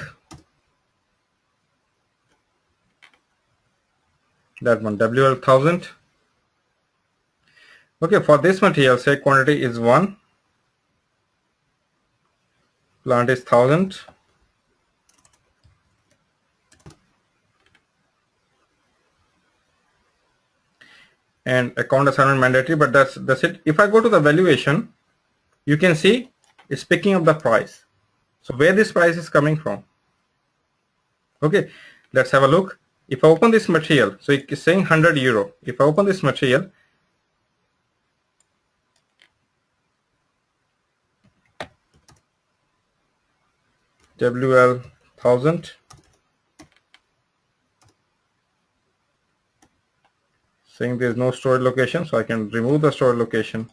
that one WL 1000. Okay, for this material, say quantity is 1, plant is 1000, and account assignment mandatory, but that's it. If I go to the valuation, you can see it's picking up the price. So where this price is coming from? Okay, let's have a look. If I open this material, so it is saying 100 euro. If I open this material, WL 1000, saying there is no storage location, so I can remove the storage location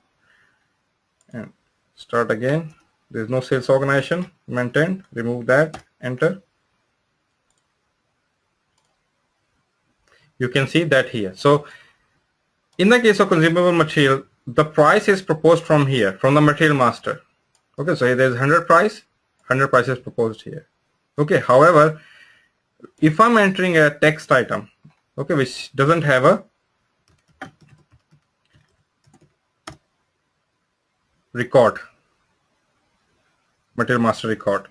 and start again. There is no sales organization maintained, remove that, enter. You can see that here. So in the case of consumable material, the price is proposed from here, from the material master. Okay, so there is 100 price, 100 price is proposed here. Okay, however, if I'm entering a text item, okay, which doesn't have a record, material master record,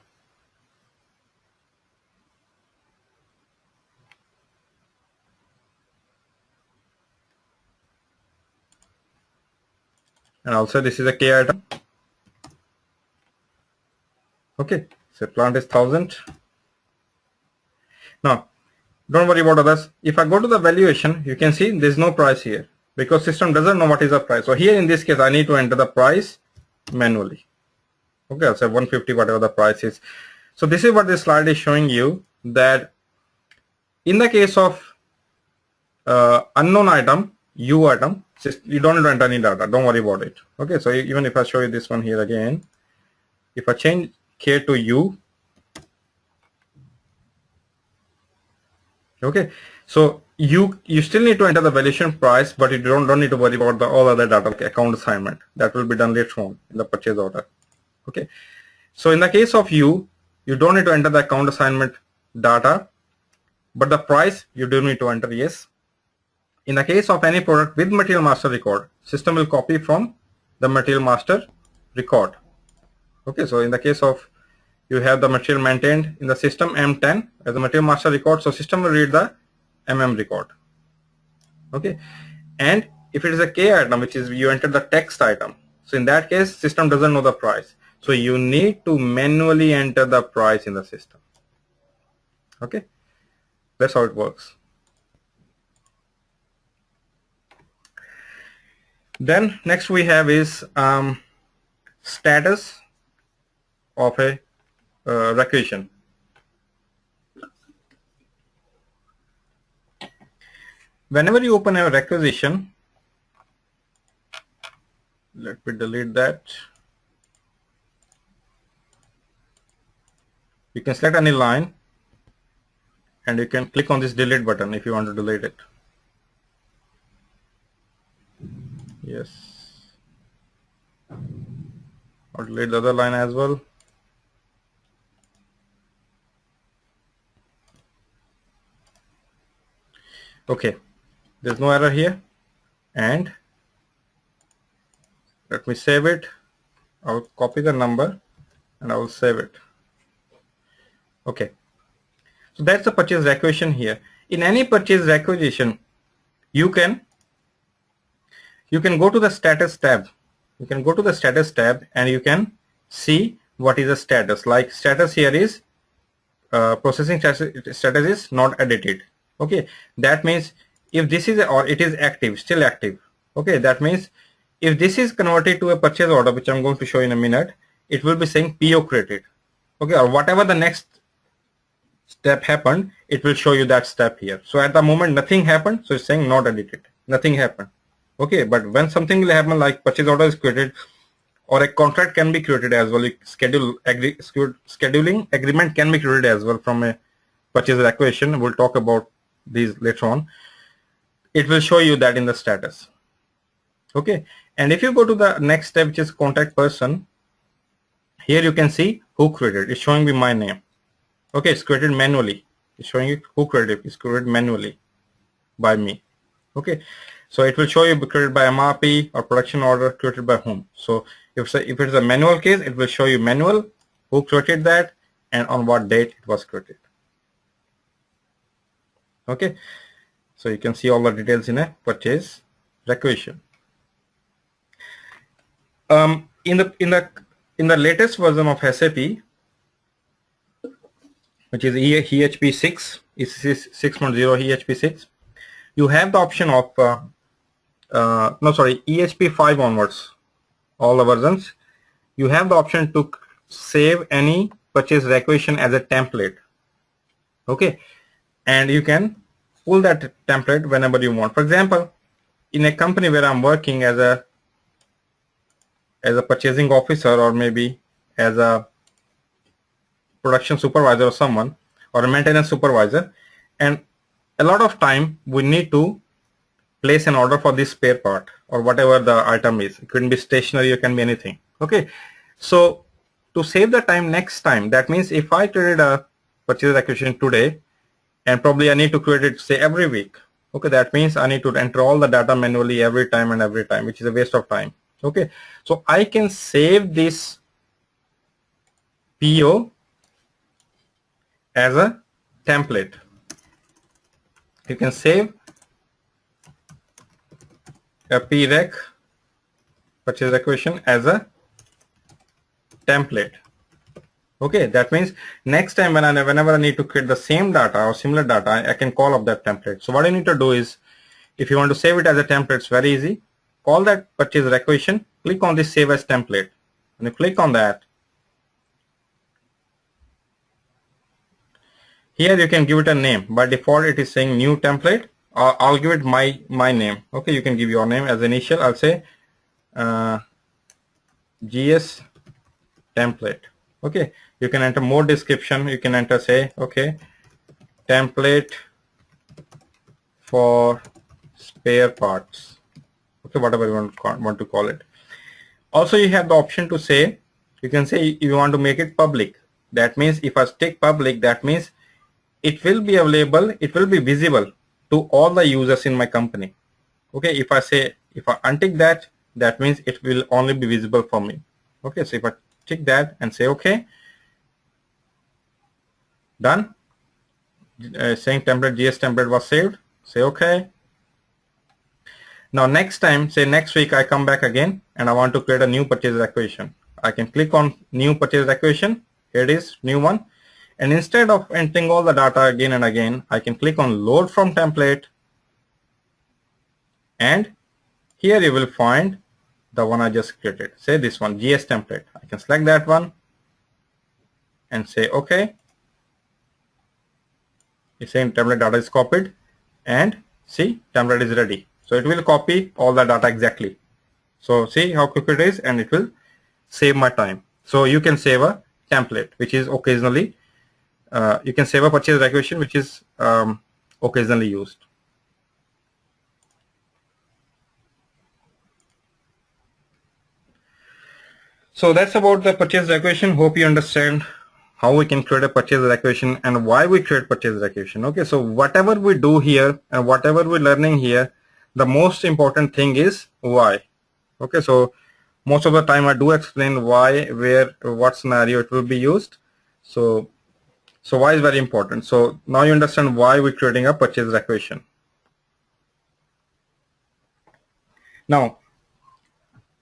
and also this is a K item. Okay, so plant is 1000. Now don't worry about others. If I go to the valuation, you can see there's no price here because system doesn't know what is the price. So here in this case I need to enter the price manually. Okay, I'll say 150, whatever the price is. So this is what this slide is showing you, that in the case of unknown item, U item, you don't need to enter any data, don't worry about it. Okay, so even if I show you this one here again, if I change K to U, okay, so you still need to enter the valuation price, but you don't need to worry about the all other data like account assignment. That will be done later on in the purchase order. Okay. So in the case of you don't need to enter the account assignment data, but the price you do need to enter, yes. In the case of any product with material master record, system will copy from the material master record. Okay, so in the case of you have the material maintained in the system M10 as a material master record, so system will read the MM record. Okay, and if it is a K item, which is you enter the text item, so in that case system doesn't know the price, so you need to manually enter the price in the system. Okay, that's how it works. Then next we have is status of a requisition. Whenever you open a requisition, let me delete that. You can select any line and you can click on this delete button if you want to delete it. Yes. Or delete the other line as well. Okay, there's no error here, and let me save it. I'll copy the number and I will save it. Okay, so that's the purchase requisition here. In any purchase requisition, you can go to the status tab. You can go to the status tab and you can see what is the status. Like status here is processing status is not edited. Okay, that means if this is or it is active, still active. Okay, that means if this is converted to a purchase order, which I'm going to show in a minute, it will be saying PO created. Okay, or whatever the next step happened, it will show you that step here. So at the moment nothing happened, so it's saying not edited, nothing happened. Okay, but when something will happen, like purchase order is created or a contract can be created as well, scheduling agreement can be created as well from a purchase requisition. We'll talk about these later on. It will show you that in the status. Okay, and if you go to the next step, which is contact person, here you can see who created. It's showing me my name. Okay, it's created manually. It's showing you who created. It's created manually by me. Okay, so it will show you created by MRP or production order, created by whom. So if it's a manual case, it will show you manual, who created that, and on what date it was created. Okay, so you can see all the details in a purchase requisition. In the latest version of SAP, which is EHP 6, ECC 6.0 EHP 6, you have the option of EHP 5 onwards, all the versions, you have the option to save any purchase requisition as a template. Okay, and you can pull that template whenever you want. For example, in a company where I'm working as a purchasing officer, or maybe as a production supervisor or someone, or a maintenance supervisor, and a lot of time we need to place an order for this spare part or whatever the item is. It can be stationery, it can be anything. Okay, so to save the time next time, that means if I created a purchase requisition today and probably I need to create it say every week, okay, that means I need to enter all the data manually every time, which is a waste of time. Okay, so I can save this PO as a template. You can save a PREC, purchase requisition, as a template. Okay, that means next time whenever I need to create the same data or similar data, I can call up that template. So what I need to do is, if you want to save it as a template, it's very easy. Call that purchase requisition, click on this save as template. When you click on that, here you can give it a name. By default it is saying new template. I'll give it my name. Okay, you can give your name as initial. I'll say GS template. Okay, you can enter more description. You can enter say, okay, template for spare parts. Okay, whatever you want to call it. Also, you have the option to say, you can say you want to make it public. That means if I stick public, that means it will be available, it will be visible to all the users in my company. Okay, if I untick that, that means it will only be visible for me. Okay, so if I tick that and say okay, done. Saying template GS template was saved, say okay. Now next time, say next week, I come back again and I want to create a new purchase requisition. I can click on new purchase requisition. Here it is, new one. And instead of entering all the data again and again, I can click on load from template. And here you will find the one I just created. Say this one, GS template. I can select that one and say okay. It's saying template data is copied, and see, template is ready. So it will copy all the data exactly. So see how quick it is, and it will save my time. So you can save a template, which is occasionally, you can save a purchase requisition, which is occasionally used. So that's about the purchase requisition. Hope you understand how we can create a purchase requisition and why we create purchase requisition. Okay, so whatever we do here and whatever we're learning here, the most important thing is why. Okay, so most of the time I do explain why, where, what scenario it will be used. So why is very important. So now you understand why we're creating a purchase requisition. Now,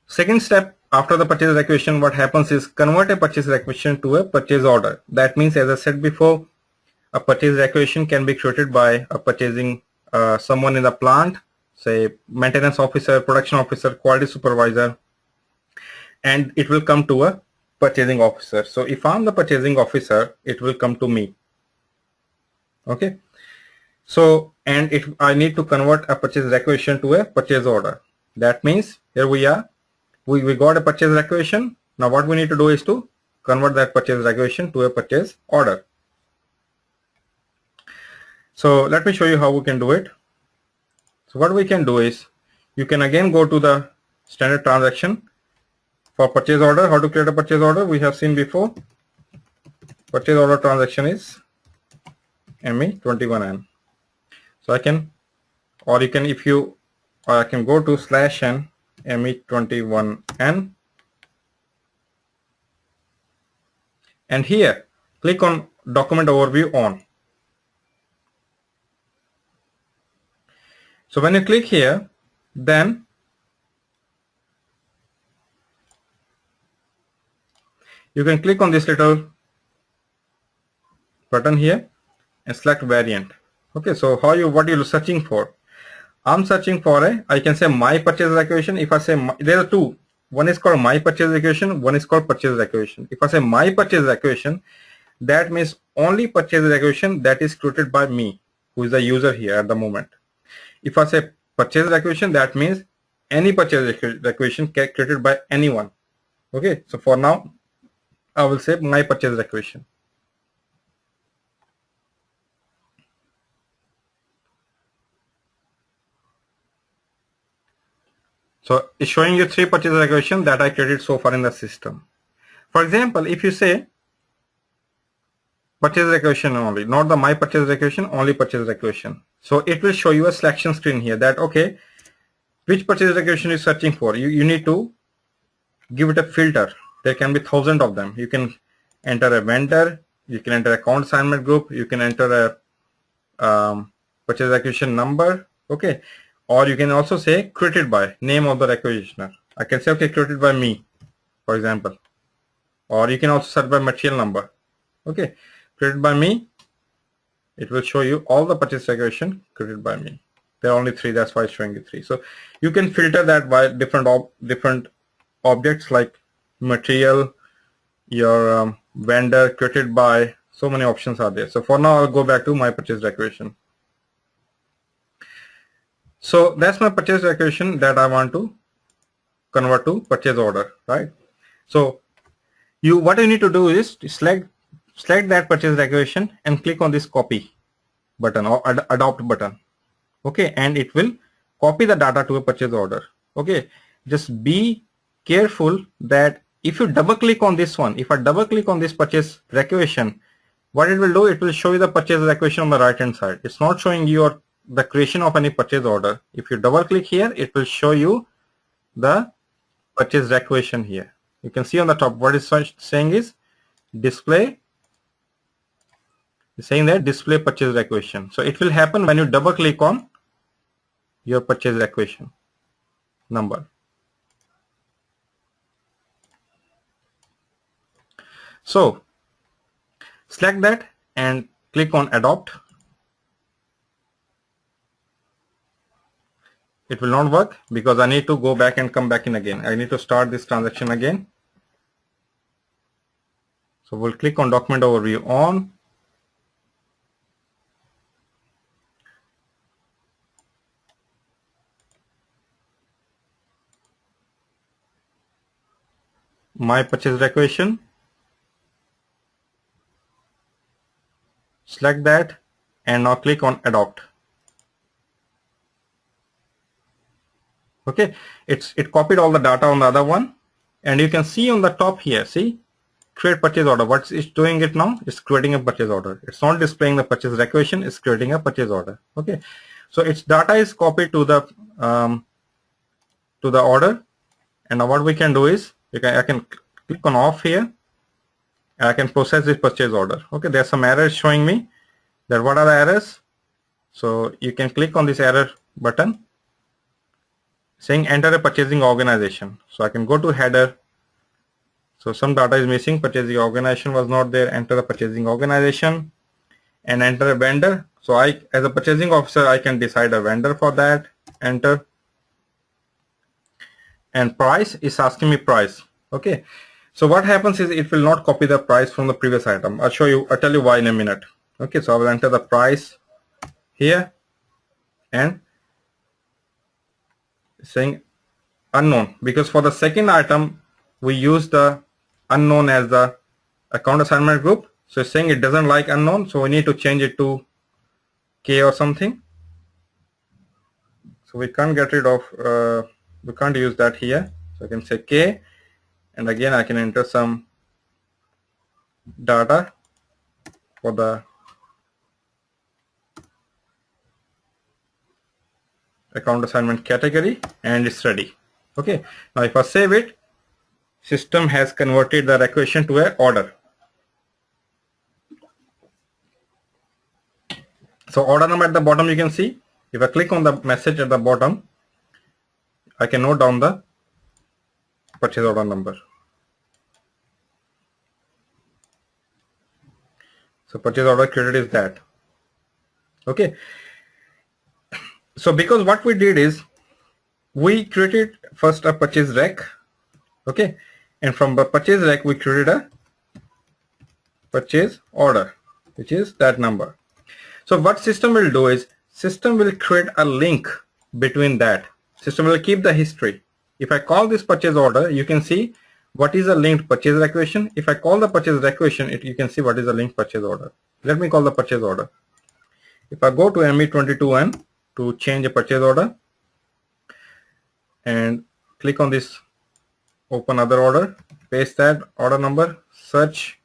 second step after the purchase requisition, what happens is convert a purchase requisition to a purchase order. That means, as I said before, a purchase requisition can be created by a purchasing someone in the plant, say maintenance officer, production officer, quality supervisor, and it will come to a purchasing officer. So if I'm the purchasing officer, it will come to me. Okay. So, and if I need to convert a purchase requisition to a purchase order, that means here we are. We got a purchase requisition. Now what we need to do is to convert that purchase requisition to a purchase order. So let me show you how we can do it. So what we can do is, you can again go to the standard transaction for purchase order. How to create a purchase order we have seen before. Purchase order transaction is ME21N. So I can, or you can, I can go to /n ME21N, and here click on document overview on. So when you click here, then you can click on this little button here and select variant. Okay, so what you're searching for? I'm searching for I can say my purchase requisition. If I say there are two, one is called my purchase requisition, one is called purchase requisition. If I say my purchase requisition, that means only purchase requisition that is created by me, who is the user here at the moment. If I say purchase requisition, that means any purchase requisition created by anyone. Okay, so for now I will say my purchase requisition. So it's showing you 3 purchase requisitions that I created so far in the system. For example, if you say purchase requisition only, not the my purchase requisition, only purchase requisition. So it will show you a selection screen here that, okay, which purchase requisition is searching for. You need to give it a filter. There can be thousands of them. You can enter a vendor, you can enter account assignment group, you can enter a purchase requisition number, okay, or you can also say created by name of the requisitioner. I can say, okay, created by me, for example, or you can also search by material number. Okay, created by me, it will show you all the purchase requisition created by me. There are only 3, that's why it's showing you 3. So you can filter that by different objects like material, your vendor, created by, so many options are there. So for now I'll go back to my purchase requisition. So that's my purchase requisition that I want to convert to purchase order, right? So what you need to do is to select that purchase requisition and click on this copy button or adopt button. okay, and it will copy the data to a purchase order. Okay, just be careful that if you double click on this one, if I double click on this purchase requisition, what it will do, it will show you the purchase requisition on the right hand side. It's not showing you the creation of any purchase order. If you double click here, it will show you the purchase requisition here. You can see on the top what it's saying is display. It's saying that display purchase requisition. So it will happen when you double click on your purchase requisition number. So select that and click on adopt. It will not work because I need to go back and come back in again. I need to start this transaction again. So we'll click on document overview on. My purchase requisition. Select that and now click on adopt. Okay, it copied all the data on the other one, and you can see on the top here, see, create purchase order. What it's doing it now? It's creating a purchase order. It's not displaying the purchase requisition, it's creating a purchase order. Okay, so its data is copied to the order, and now what we can do is I can click on off here, and I can process this purchase order. Okay, there's some errors showing me. That what are the errors? So you can click on this error button saying enter a purchasing organization. So I can go to header. So some data is missing. Purchasing organization was not there. Enter the purchasing organization and enter a vendor. So I, as a purchasing officer, I can decide a vendor for that. Enter. And price is asking me price. Okay. So what happens is it will not copy the price from the previous item. I'll tell you why in a minute. Okay. So I will enter the price here and saying unknown, because for the second item we use the unknown as the account assignment group. So it's saying it doesn't like unknown, so we need to change it to K or something. So we can't get rid of we can't use that here. So I can say K, and again I can enter some data for the account assignment category, and it's ready. Okay, now if I save it, system has converted the requisition to an order. So order number at the bottom, you can see. If I click on the message at the bottom, I can note down the purchase order number. So purchase order created is that. Okay. So because what we did is we created first a purchase rec. Okay. And from the purchase rec we created a purchase order, which is that number. So what system will do is system will create a link between that. System will keep the history. If I call this purchase order, you can see what is a linked purchase requisition. If I call the purchase requisition, you can see what is a linked purchase order. Let me call the purchase order. If I go to ME22N to change a purchase order and click on this open other order, paste that order number, search.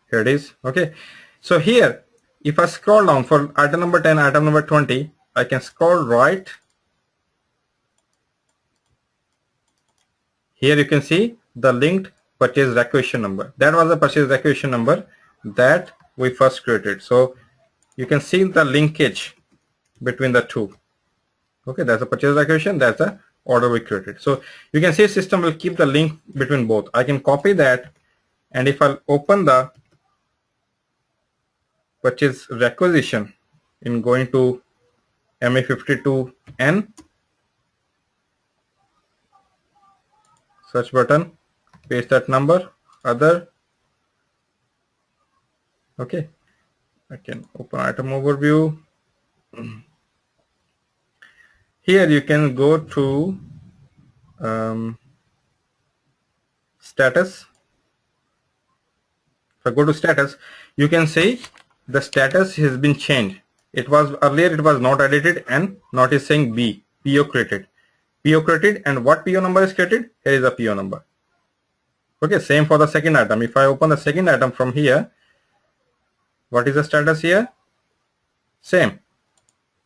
Here it is. Okay. So here, if I scroll down for item number 10, item number 20, I can scroll right. Here you can see the linked purchase requisition number. That was the purchase requisition number that we first created. So you can see the linkage between the two. Okay, that's a purchase requisition, that's the order we created. So you can see system will keep the link between both. I can copy that, and if I open the purchase requisition in going to ME52N, search button, paste that number, other. Okay, I can open item overview. Here you can go to status. If I go to status, you can see the status has been changed. It was earlier, it was not edited, and now it is saying B, PO created. PO created, and what PO number is created? Here is a PO number. Okay, same for the second item. If I open the second item from here, what is the status here? Same.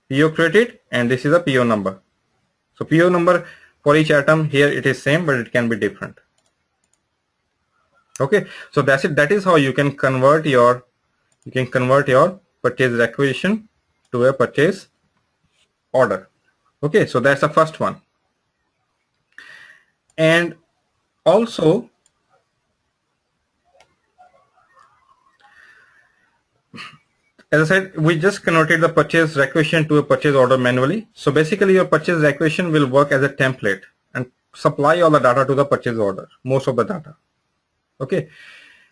PO created, and this is a PO number. So PO number for each item here it is same, but it can be different. Okay, so that's it. That is how you can convert your purchase requisition to a purchase order. Okay, so that's the first one. And also, as I said, we just converted the purchase requisition to a purchase order manually. So basically your purchase requisition will work as a template and supply all the data to the purchase order, most of the data. Okay,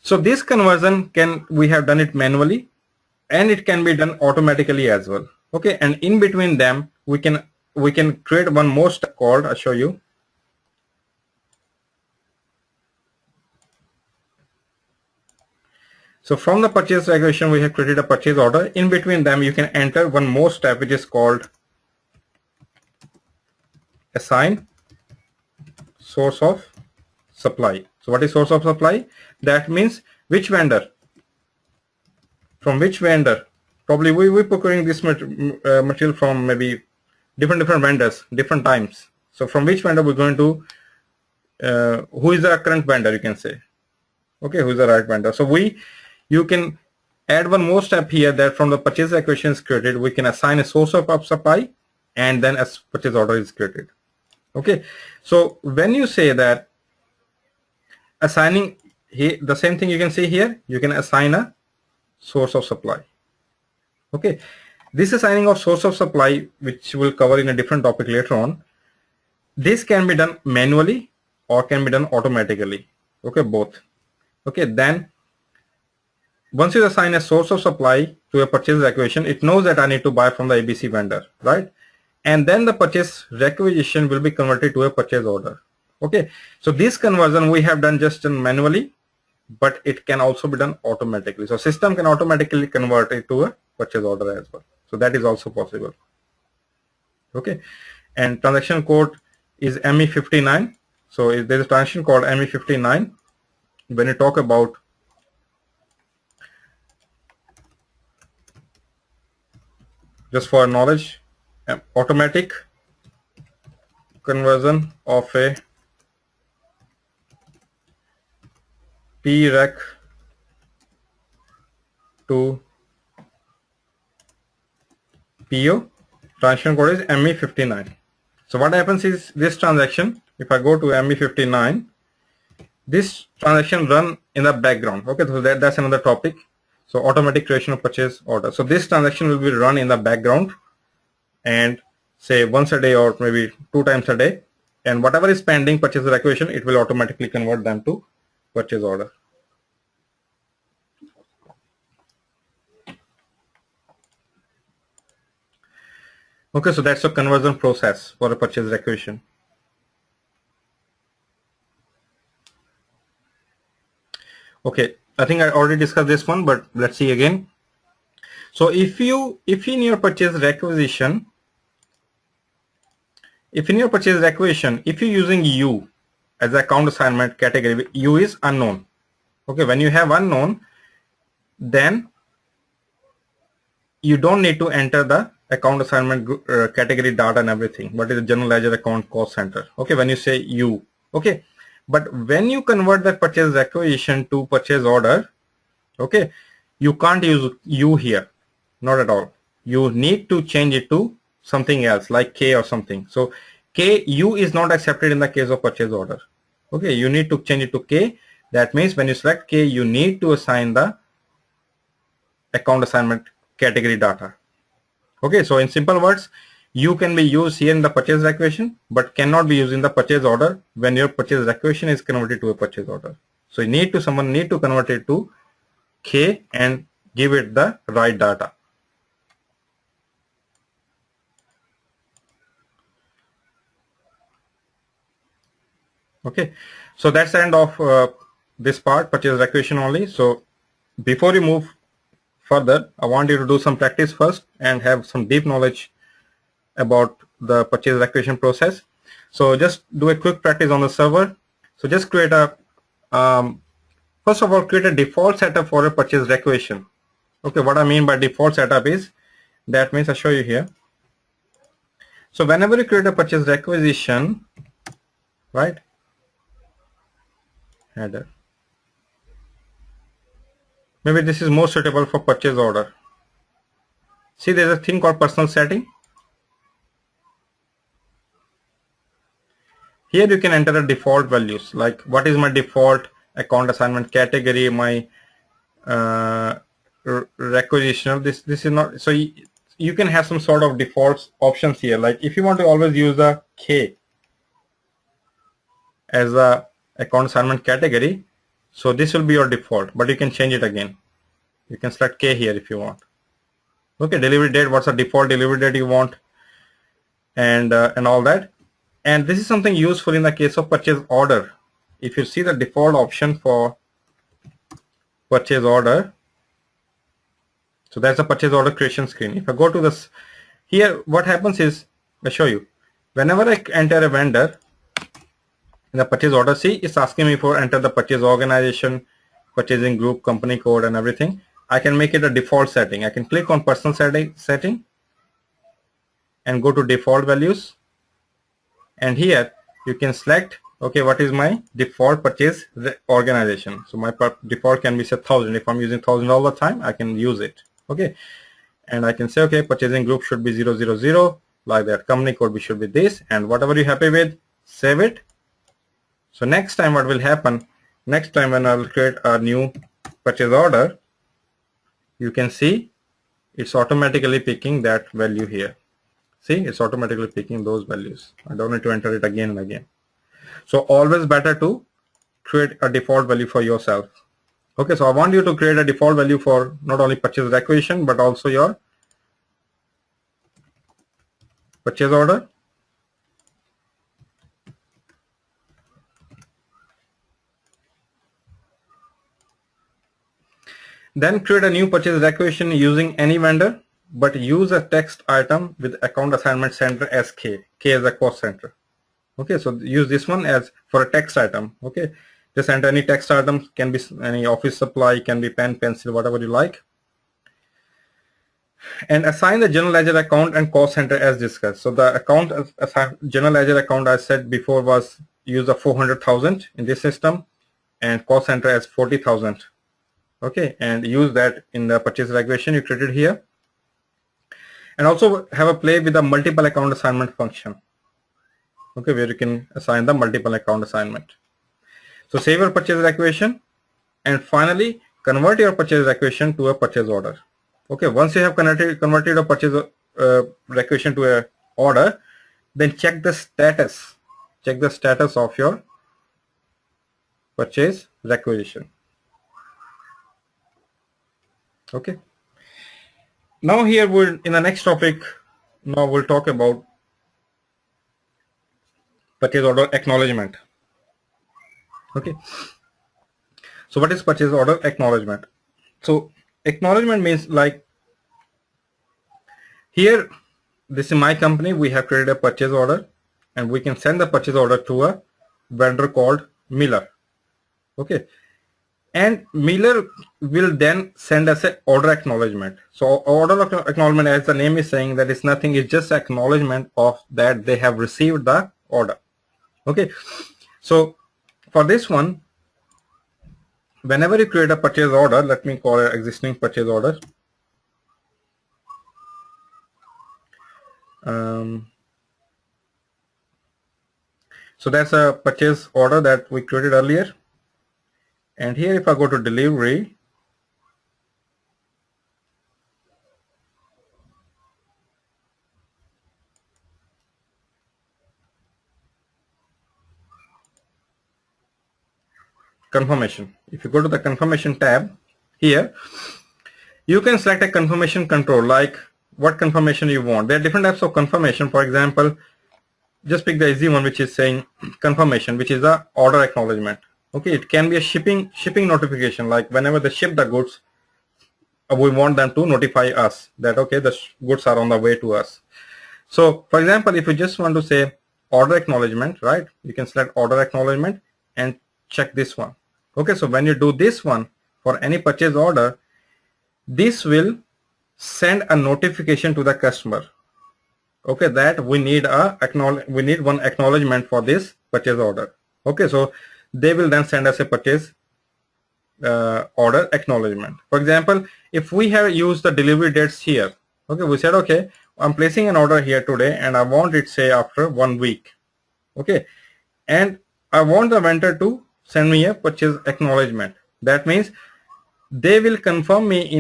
so this conversion we have done it manually, and it can be done automatically as well. Okay, and in between them we can create one more step called, I'll show you. So from the purchase requisition we have created a purchase order. In between them you can enter one more step, which is called assign source of supply. So what is source of supply? That means which vendor, from which vendor. Probably we procuring this material from maybe different vendors, different times. So from which vendor we're going to, who is the current vendor, you can say. Okay, who is the right vendor. So you can add one more step here, that from the purchase requisition is created, we can assign a source of supply, and then a purchase order is created. Okay, so when you say that assigning here, the same thing you can see here, you can assign a source of supply. Okay, this assigning of source of supply, which we'll cover in a different topic later on, this can be done manually or can be done automatically. Okay, both. Okay, then once you assign a source of supply to a purchase requisition, it knows that I need to buy from the ABC vendor, right? And then the purchase requisition will be converted to a purchase order. Okay, so this conversion we have done just manually, but it can also be done automatically. So system can automatically convert it to a purchase order as well. So that is also possible. Okay, and transaction code is ME59. So there is a transaction code ME59. When you talk about just for knowledge, automatic conversion of a PREC to PO, transaction code is ME59. So what happens is this transaction, if I go to ME59, this transaction run in the background. Okay, so that's another topic. So automatic creation of purchase order. So this transaction will be run in the background, and say once a day or maybe 2 times a day, and whatever is pending purchase requisition, it will automatically convert them to purchase order. Okay, so that's a conversion process for a purchase requisition. Okay, I think I already discussed this one, but let's see again. So if in your purchase requisition, if you're using U as account assignment category, U is unknown. Okay, when you have unknown, then you don't need to enter the account assignment category data and everything. What is the general ledger account cost center? Okay, when you say U. Okay, but when you convert the purchase requisition to purchase order, okay, you can't use U here, not at all. You need to change it to something else like K or something. So U is not accepted in the case of purchase order. Okay, you need to change it to K. That means when you select K, you need to assign the account assignment category data. Okay, so in simple words, U can be used here in the purchase requisition, but cannot be used in the purchase order when your purchase requisition is converted to a purchase order. So someone need to convert it to K and give it the right data. Okay, so that's the end of this part, purchase requisition only. So before you move further, I want you to do some practice first and have some deep knowledge about the purchase requisition process. So just do a quick practice on the server. So just create a first of all, create a default setup for a purchase requisition. Okay, what I mean by default setup is, that means I'll show you here. So whenever you create a purchase requisition, right, header, maybe this is more suitable for purchase order. See, there's a thing called personal setting. Here you can enter the default values, like what is my default account assignment category, my requisition. This is not, so you can have some sort of default options here. Like if you want to always use a K as a account assignment category, so this will be your default, but you can change it again. You can select K here if you want. Okay, delivery date, what's the default delivery date you want, and all that. And this is something useful in the case of purchase order. If you see the default option for purchase order, so that's a purchase order creation screen. If I go to this here, what happens is, I'll show you. Whenever I enter a vendor in the purchase order, see, it's asking me for enter the purchase organization, purchasing group, company code, and everything. I can make it a default setting. I can click on personal setting and go to default values. And here you can select, okay, what is my default purchase organization. So my default can be set 1000. If I'm using 1000 all the time, I can use it. Okay, and I can say, okay, purchasing group should be 000, like that. Company code should be this, and whatever you're happy with, save it. So next time what will happen, next time when I'll create a new purchase order, you can see it's automatically picking that value here. See, it's automatically picking those values. I don't need to enter it again and again. So always better to create a default value for yourself. Okay, so I want you to create a default value for not only purchase requisition, but also your purchase order. Then create a new purchase requisition using any vendor, but use a text item with account assignment center as K as a cost center. Okay, so use this one as for a text item. Okay, just enter any text item, can be any office supply, can be pen, pencil, whatever you like. And assign the general ledger account and cost center as discussed. So the account, general ledger account I said before was use of 400,000 in this system, and cost center as 40,000. Okay, and use that in the purchase requisition you created here. And also have a play with the multiple account assignment function. Okay, where you can assign the multiple account assignment. So save your purchase requisition, and finally convert your purchase requisition to a purchase order. Okay, once you have converted a purchase requisition to a order, then check the status. Check the status of your purchase requisition. Okay. Now here we'll, in the next topic, now we'll talk about purchase order acknowledgement. Okay. So what is purchase order acknowledgement? So acknowledgement means, like, here, this is my company, we have created a purchase order, and we can send the purchase order to a vendor called Miller. Okay. And Miller will then send us an order acknowledgement. So order acknowledgement, as the name is saying, that is nothing, it's just acknowledgement of that they have received the order. Okay, so for this one, whenever you create a purchase order, let me call it existing purchase order. So that's a purchase order that we created earlier. And here if I go to delivery, confirmation. If you go to the confirmation tab here, you can select a confirmation control, like what confirmation you want. There are different types of confirmation. For example, just pick the easy one, which is saying confirmation, which is the order acknowledgement. Okay, it can be a shipping notification, like whenever they ship the goods, we want them to notify us that okay, the goods are on the way to us. So for example, if you just want to say order acknowledgement, right, you can select order acknowledgement and check this one. Okay, so when you do this one for any purchase order, this will send a notification to the customer, okay, that we need one acknowledgement for this purchase order. Okay, so they will then send us a purchase order acknowledgement. For example, if we have used the delivery dates here, okay, we said okay, I'm placing an order here today and I want it say after 1 week, okay, and I want the vendor to send me a purchase acknowledgement. That means they will confirm me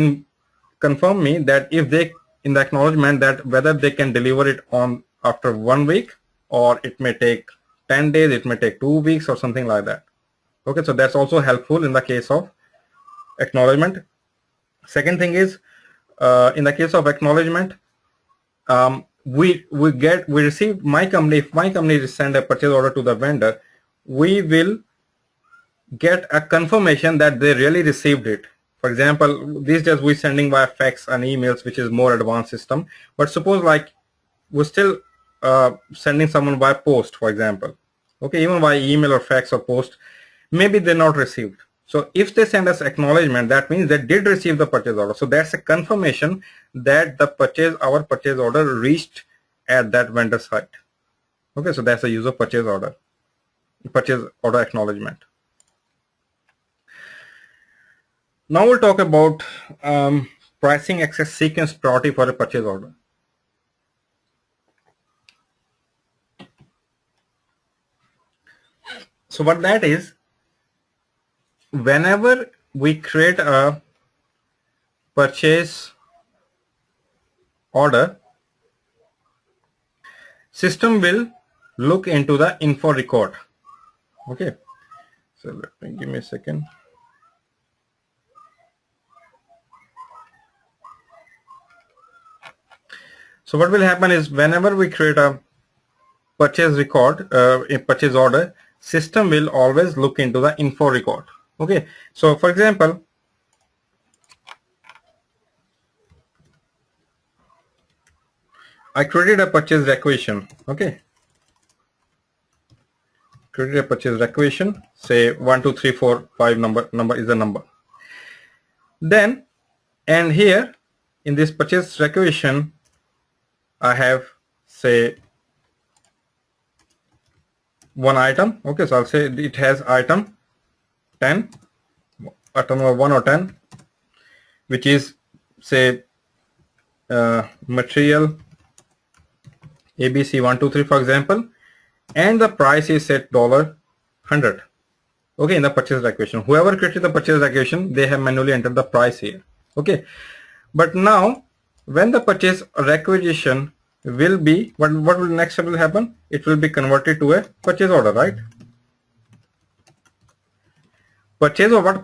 that if they in the acknowledgement that whether they can deliver it on after 1 week, or it may take 10 days, it may take 2 weeks or something like that. Okay, so that's also helpful in the case of acknowledgement. Second thing is in the case of acknowledgement, we receive my company. If my company send a purchase order to the vendor, we will get a confirmation that they really received it. For example, these days we're sending via fax and emails, which is more advanced system. But suppose like we're still sending someone by post, for example. Okay, even by email or fax or post, maybe they're not received. So if they send us acknowledgement, that means they did receive the purchase order. So that's a confirmation that our purchase order reached at that vendor site. Okay, so that's the use of purchase order acknowledgement. Now we'll talk about pricing access sequence priority for a purchase order. So what that is, whenever we create a purchase order, system will look into the info record. Okay, so let me give me a second. So what will happen is whenever we create a purchase record, a purchase order, system will always look into the info record. Okay, so for example, I created a purchase requisition. Okay, created a purchase requisition, say 1 2 3 4 5 number is the number. Then, and here in this purchase requisition, I have say one item. Okay, so I'll say it has item 10, item number 1 or 10, which is say material ABC 1 2 3, for example, and the price is set $100. Okay, in the purchase requisition, whoever created the purchase requisition, they have manually entered the price here. Okay, but now when the purchase requisition will be, what will next step will happen? It will be converted to a purchase order, right? What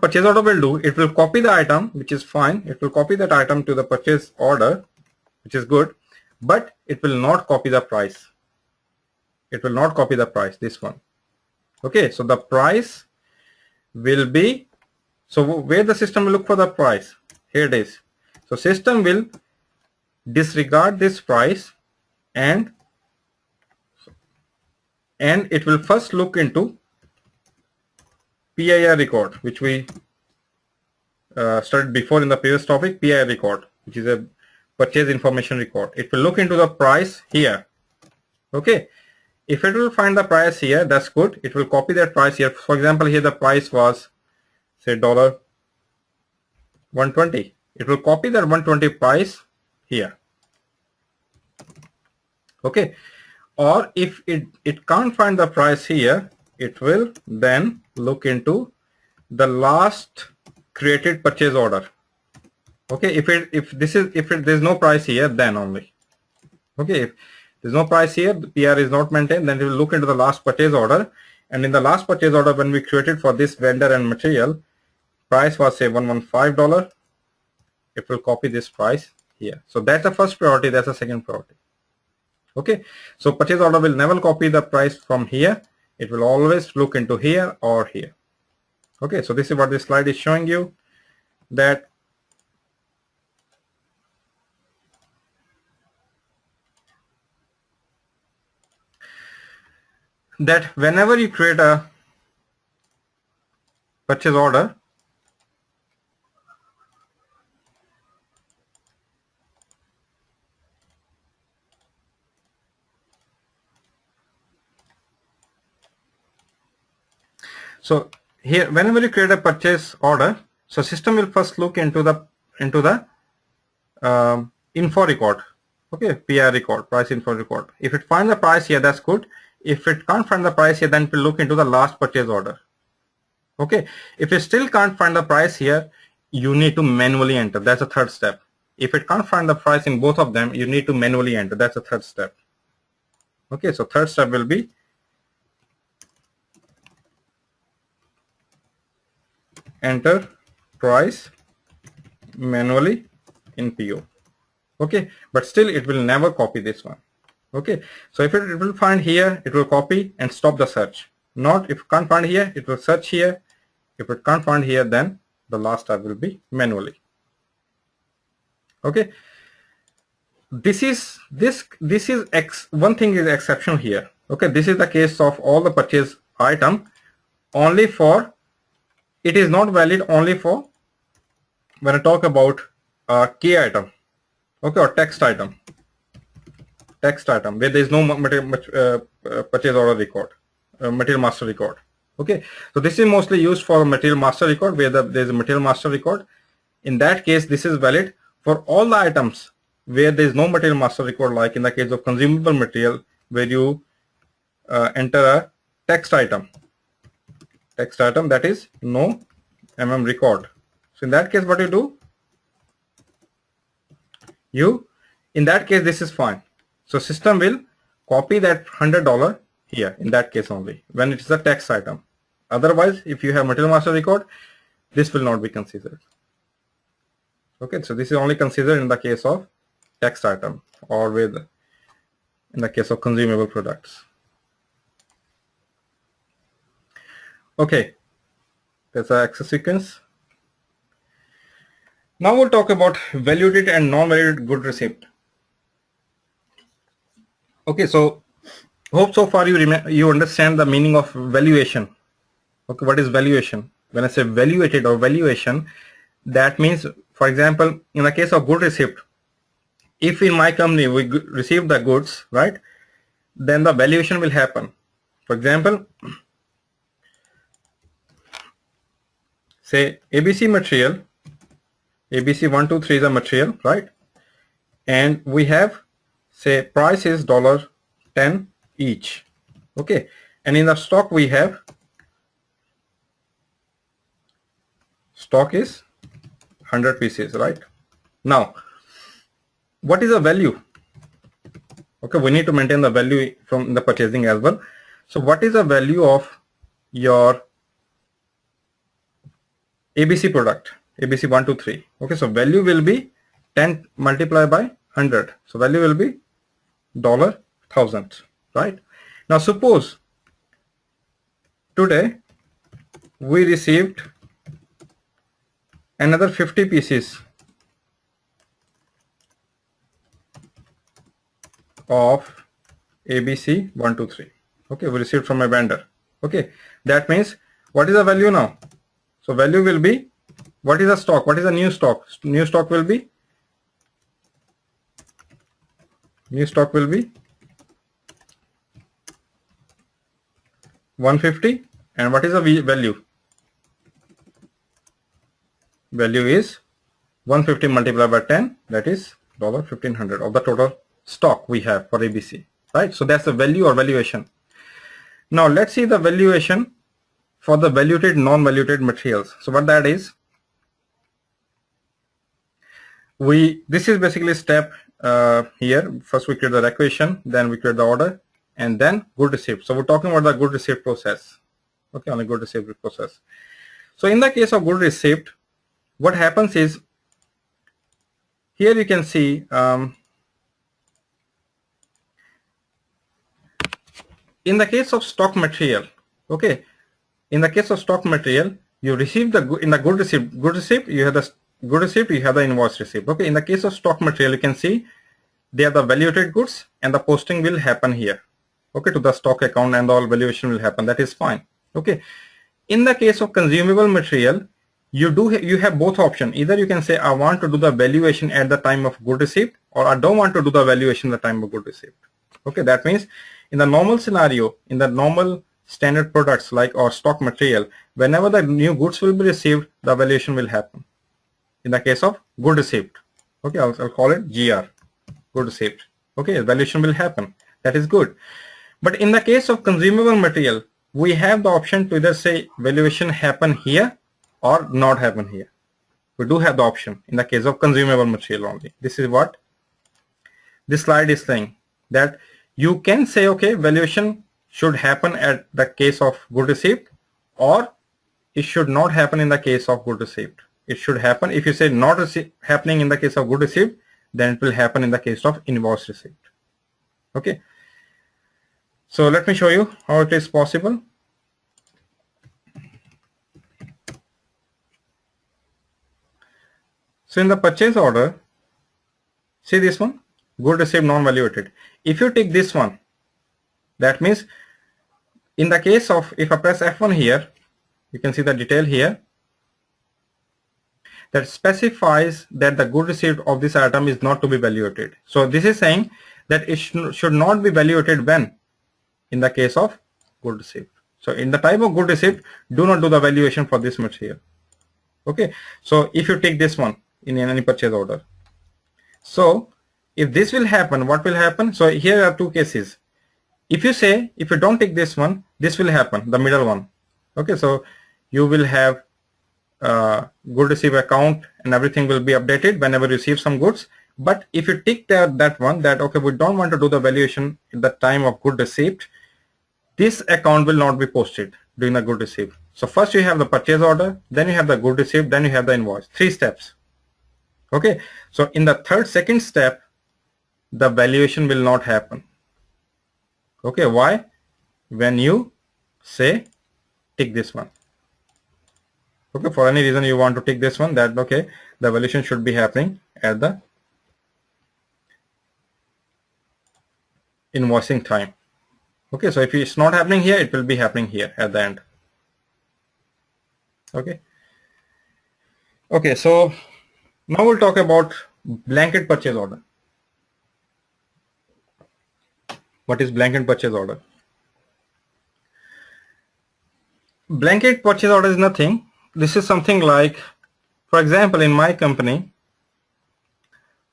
purchase order will do, it will copy the item, which is fine. It will copy that item to the purchase order, which is good, but it will not copy the price. It will not copy the price, this one. Okay, so the price will be, so where the system will look for the price? Here it is. So system will disregard this price and it will first look into PIR record, which we studied before in the previous topic, PIR record, which is a purchase information record. It will look into the price here. Okay, if it will find the price here, that's good. It will copy that price here. For example, here the price was say $120. It will copy that 120 price here. Okay, or if it can't find the price here, it will then look into the last created purchase order. Okay, if there's no price here, then only. Okay, if there's no price here, the PR is not maintained, then it will look into the last purchase order, and in the last purchase order when we created for this vendor and material, price was say $115. It will copy this price here. So that's the first priority, that's the second priority. Okay, so purchase order will never copy the price from here. It will always look into here or here. Okay, so this is what this slide is showing you, that that whenever you create a purchase order, so here whenever you create a purchase order, so system will first look into the info record, okay, PR record, price info record. If it finds the price here, that's good. If it can't find the price here, then it will look into the last purchase order. Okay, if it still can't find the price here, you need to manually enter. That's the third step. If it can't find the price in both of them, you need to manually enter. That's the third step. Okay, so third step will be enter price manually in PO. Okay, but still it will never copy this one. Okay, so if it will find here, it will copy and stop the search. Not if it can't find here, it will search here. If it can't find here, then the last step will be manually. Okay, this is one thing is exceptional here. Okay, this is the case of all the purchase item. Only for, it is not valid only for when I talk about key item, okay, or text item where there is no purchase order record, material master record. Okay, so this is mostly used for material master record where there is a material master record. In that case, this is valid for all the items where there is no material master record, like in the case of consumable material where you enter a text item that is no record. So in that case, what you do, in that case this is fine. So system will copy that $100 here in that case only when it is a text item. Otherwise, if you have material master record, this will not be considered. Okay, so this is only considered in the case of text item or in the case of consumable products. Okay, that's the access sequence. Now we'll talk about valuated and non-valuated good receipt. Okay, so hope so far you understand the meaning of valuation. Okay, what is valuation? When I say valuated or valuation, that means, for example, in the case of good receipt, if in my company we receive the goods, right, then the valuation will happen. For example, say ABC material, ABC 123 is a material, right, and we have, say, price is $10 each. Okay, and in the stock we have, stock is 100 pieces, right? Now, what is the value? Okay, we need to maintain the value from the purchasing as well. So what is the value of your ABC product, ABC 123? Okay, so value will be 10 multiplied by 100. So value will be $1,000, right? Now suppose today we received another 50 pieces of ABC 123. Okay, we received from a vendor. Okay, that means what is the value now? So value will be, what is the stock? What is the new stock? New stock will be 150. And what is the value? Value is 150 multiplied by 10, that is $1,500 of the total stock we have for ABC, right? So that's the value or valuation. Now let's see the valuation for the valuated, non-valuated materials. So what that is, this is basically step here. First we create the requisition, then we create the order, and then good receipt. So we're talking about the good receipt process. Okay, on a good receipt process. So in the case of good receipt, what happens is, here you can see in the case of stock material, okay, in the case of stock material, you receive in the good receipt, you have the good receipt, you have the invoice receipt. Okay, in the case of stock material, you can see they are the valuated goods and the posting will happen here. okay, to the stock account, and all valuation will happen. That is fine. Okay. In the case of consumable material, you have both options. Either you can say I want to do the valuation at the time of good receipt, or I don't want to do the valuation at the time of good receipt. Okay, that means in the normal scenario, in the normal standard products like or stock material, whenever the new goods will be received, the valuation will happen. In the case of good receipt, okay, I'll call it GR, good receipt. Okay, valuation will happen. That is good. But in the case of consumable material, we have the option to either say valuation happen here or not happen here. We do have the option in the case of consumable material only. This is what this slide is saying, that you can say, okay, valuation should happen at the case of good receipt, or it should not happen in the case of good receipt. It should happen. If you say not happening in the case of good receipt, then it will happen in the case of invoice receipt. Okay. So let me show you how it is possible. So in the purchase order, see this one, good receipt non-valuated. If you take this one, that means in the case of, if I press F1 here, you can see the detail here that specifies that the good receipt of this item is not to be valuated. So this is saying that it should not be valuated when? In the case of good receipt. So in the type of good receipt, do not do the valuation for this material. Okay. So if you take this one in any purchase order, so if this will happen, what will happen? So here are two cases. If you say, if you don't take this one, this will happen, the middle one. Okay. So you will have good receipt account and everything will be updated whenever you receive some goods. But if you tick that one, that okay, we don't want to do the valuation at the time of good receipt, this account will not be posted during the good receipt. So first you have the purchase order, then you have the good receipt, then you have the invoice. 3 steps. Okay. So in the second step, the valuation will not happen. Okay. Why? When you say tick this one. Okay. For any reason you want to tick this one, that okay, the valuation should be happening at the invoicing time. Okay, so if it's not happening here, it will be happening here at the end. Okay. Okay, so now we'll talk about blanket purchase order. What is blanket purchase order? Blanket purchase order is nothing. This is something like, for example, in my company,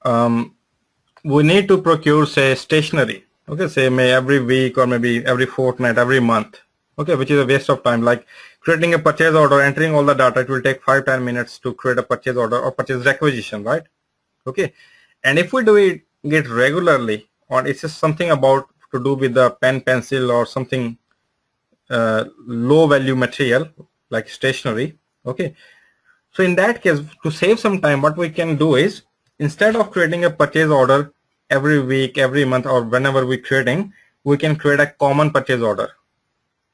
we need to procure, say, stationery. Okay, say every week or maybe every fortnight, every month. Okay, which is a waste of time. Like creating a purchase order, entering all the data, it will take 5-10 minutes to create a purchase order or purchase requisition, right? Okay, and if we do it regularly, or it's just something about to do with the pen, pencil, or something low value material like stationery. Okay, so in that case, to save some time, what we can do is, instead of creating a purchase order every week, every month, or whenever we're creating, we can create a common purchase order,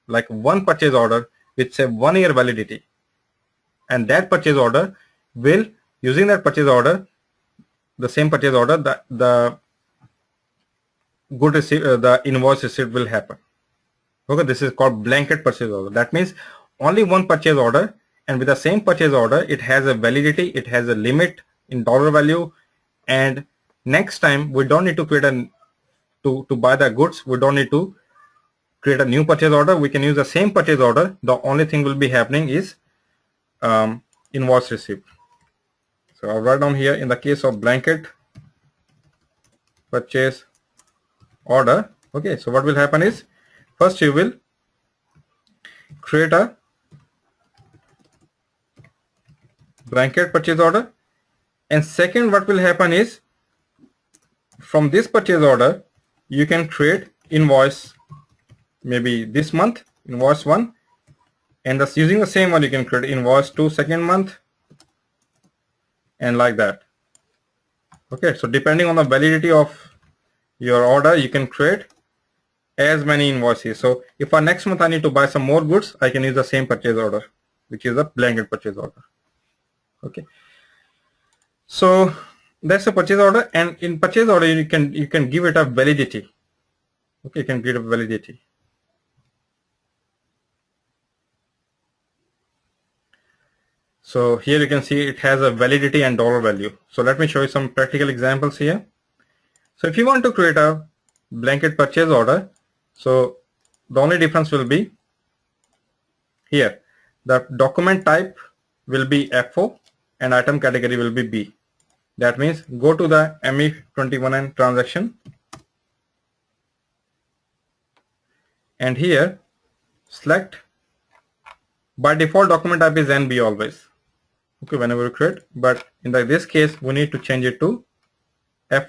like one purchase order with say 1 year validity, and that purchase order will, using that purchase order, the same purchase order, the good receipt, the invoice receipt will happen. Okay, this is called blanket purchase order. That means only one purchase order, and with the same purchase order, it has a validity, it has a limit in dollar value, and next time we don't need to create to buy the goods, we don't need to create a new purchase order. We can use the same purchase order. The only thing will be happening is invoice receipt. So I'll write down here, in the case of blanket purchase order. Okay, so what will happen is, first you will create a blanket purchase order, and second what will happen is, from this purchase order you can create invoice, maybe this month invoice 1, and thus using the same one you can create invoice 2 second month, and like that. Okay, so depending on the validity of your order, you can create as many invoices. So if for next month I need to buy some more goods, I can use the same purchase order, which is a blanket purchase order. Okay, so that's a purchase order, and in purchase order you can give it a validity. Okay, you can create a validity. So here you can see it has a validity and dollar value. So let me show you some practical examples here. So if you want to create a blanket purchase order, so the only difference will be here. The document type will be FO and item category will be B. That means go to the ME21N transaction and here select, by default document type is NB always. Okay, whenever you create, but in this case we need to change it to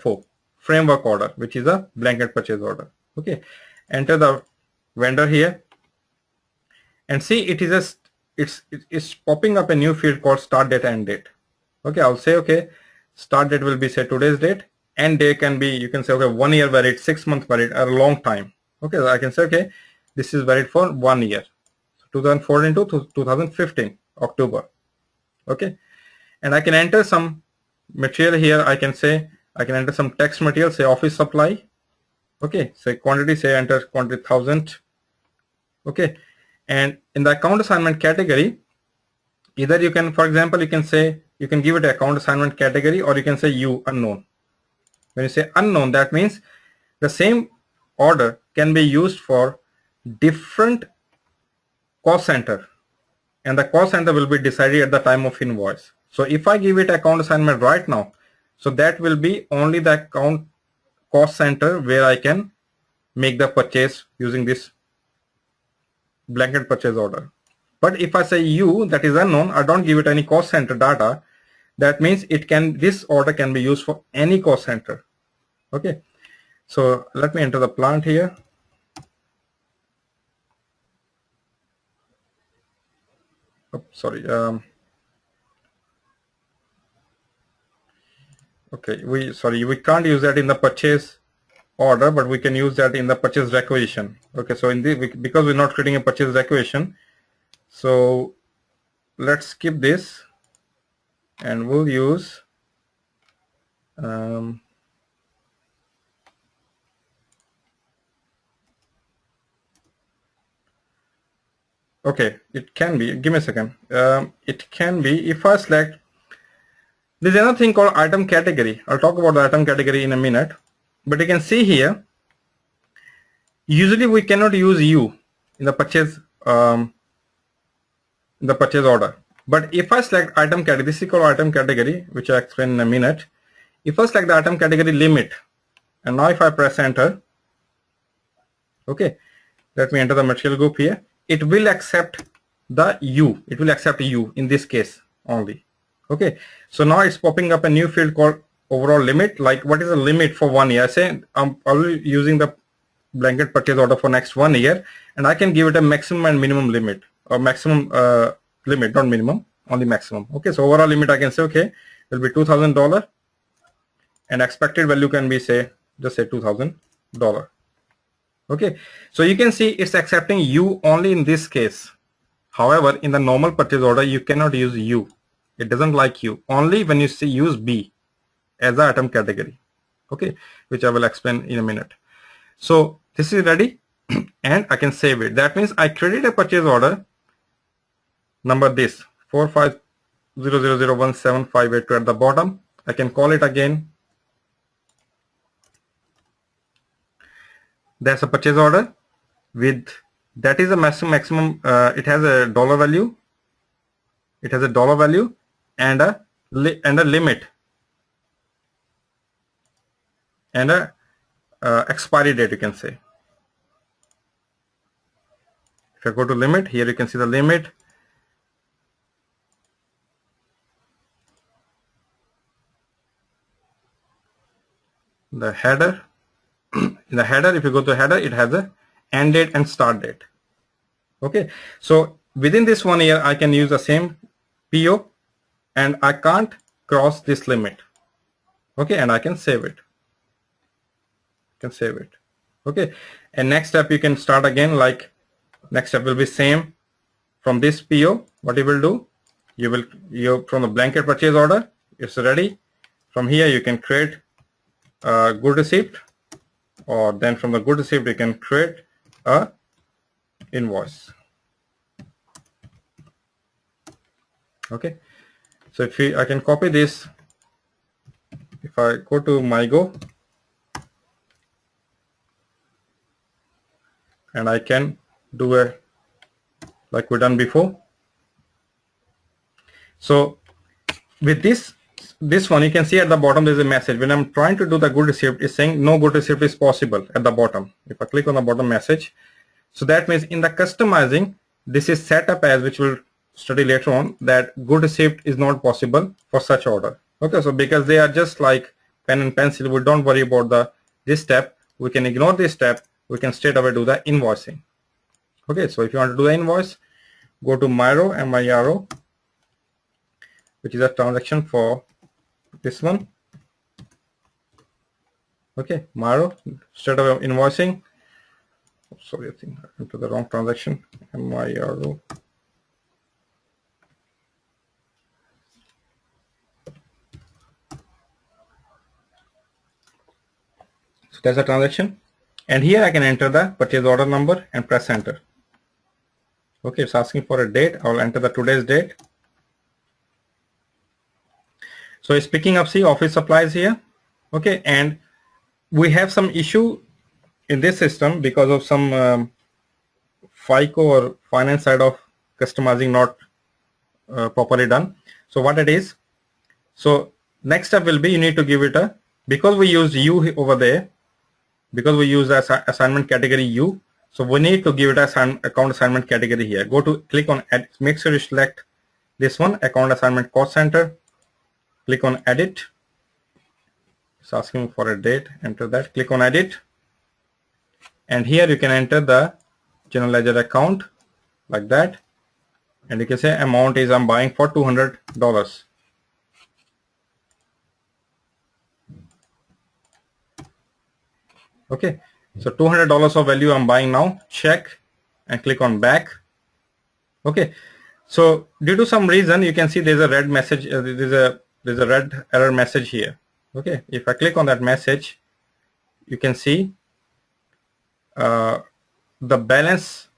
FO, framework order, which is a blanket purchase order. Okay, enter the vendor here and see it is it's popping up a new field called start date and date. Okay, I'll say okay, start date will be say today's date, and day can be, you can say okay, 1 year valid, 6 months valid, or a long time. Okay, so I can say okay, this is valid for 1 year, 2014 to 2015 October. Okay, and I can enter some material here. I can say I can enter some text material, say office supply. Okay, say quantity, say enter quantity 1000. Okay, and in the account assignment category, either you can, for example, you can say, you can give it account assignment category, or you can say U, unknown. When you say unknown, that means the same order can be used for different cost center, and the cost center will be decided at the time of invoice. So if I give it account assignment right now, so that will be only the account cost center where I can make the purchase using this blanket purchase order. But if I say U, that is unknown, I don't give it any cost center data, that means it can, this order can be used for any cost center. Okay, so let me enter the plant here. Oh, sorry. Okay, we can't use that in the purchase order, but we can use that in the purchase requisition. Okay, so in the, because we're not creating a purchase requisition, so let's skip this and we'll use okay, it can be, give me a second. It can be, if I select, there's another thing called item category. I'll talk about the item category in a minute, but you can see here, usually we cannot use U in the purchase order. But if I select item category, this is called item category, which I'll explain in a minute. If I select the item category limit, and now if I press enter, okay, let me enter the material group here, it will accept the U. It will accept U in this case only. Okay, so now it's popping up a new field called overall limit. Like, what is the limit for 1 year? I say I'm already using the blanket purchase order for next 1 year, and I can give it a maximum and minimum limit, or maximum limit, not minimum, only maximum. Okay, so overall limit I can say okay, will be $2,000, and expected value can be, say, just say $2,000. Okay, so you can see it's accepting U only in this case. However, in the normal purchase order, you cannot use U. It doesn't like U. Only when you see use B as the item category. Okay, which I will explain in a minute. So this is ready, and I can save it. That means I created a purchase order number this 4500017582 at the bottom. I can call it again. That's a purchase order with, that is a maximum, it has a dollar value. It has a dollar value and a limit and a expiry date, you can say. If I go to limit, here you can see the limit. The header, in the header, if you go to header, it has a end date and start date. Okay, so within this 1 year, I can use the same PO, and I can't cross this limit. Okay, and I can save it. Okay, and next step you can start again. Like, next step will be same. From this PO, what you will do, you from the blanket purchase order, it's ready. From here you can create a good receipt or then from the good received you can create a invoice. Okay, so if I can copy this, if I go to MyGo and I can do a like we done before. So with this one, you can see at the bottom there is a message. When I'm trying to do the good received, it's saying no good received is possible at the bottom. If I click on the bottom message, so that means in the customizing, this is set up as, which we'll study later on, that good received is not possible for such order. Okay, so because they are just like pen and pencil, we don't worry about this step. We can ignore this step. We can straight away do the invoicing. Okay, so if you want to do the invoice, go to MyRow, M-I-R-O, which is a transaction for this one. Okay, MyRow, straight away invoicing. Oh, sorry, I think I went to the wrong transaction. MyRow. So that's a transaction. And here I can enter the purchase order number and press enter. Okay, it's asking for a date. I'll enter the today's date. So it's picking up, see, office supplies here. Okay, and we have some issue in this system because of some FICO or finance side of customizing not properly done. So what it is, so next step will be you need to give it a, because we used U over there, because we use assignment category U, so we need to give it a account assignment category here. Go to click on edit, make sure you select this one, account assignment cost center. Click on edit. It's asking for a date, enter that, click on edit, and here you can enter the general ledger account like that, and you can say amount is I'm buying for $200. Okay, so $200 of value I'm buying now, check and click on back. Okay, so due to some reason you can see there's a red message, there's a red error message here. Okay, if I click on that message, you can see the balance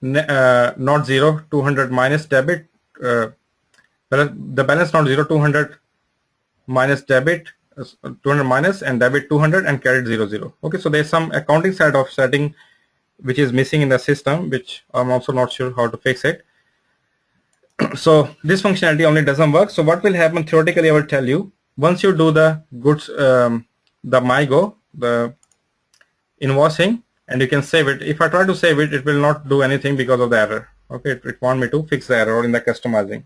not zero, 200 minus debit, the balance not zero, 200 minus debit, 200 minus and debit 200 and credit 00. Okay, so there's some accounting side of setting which is missing in the system, which I'm also not sure how to fix it. So this functionality only doesn't work. So what will happen theoretically, I will tell you. Once you do the goods, the MyGo, the invoicing, and you can save it. If I try to save it, it will not do anything because of the error. Okay, it wants me to fix the error in the customizing.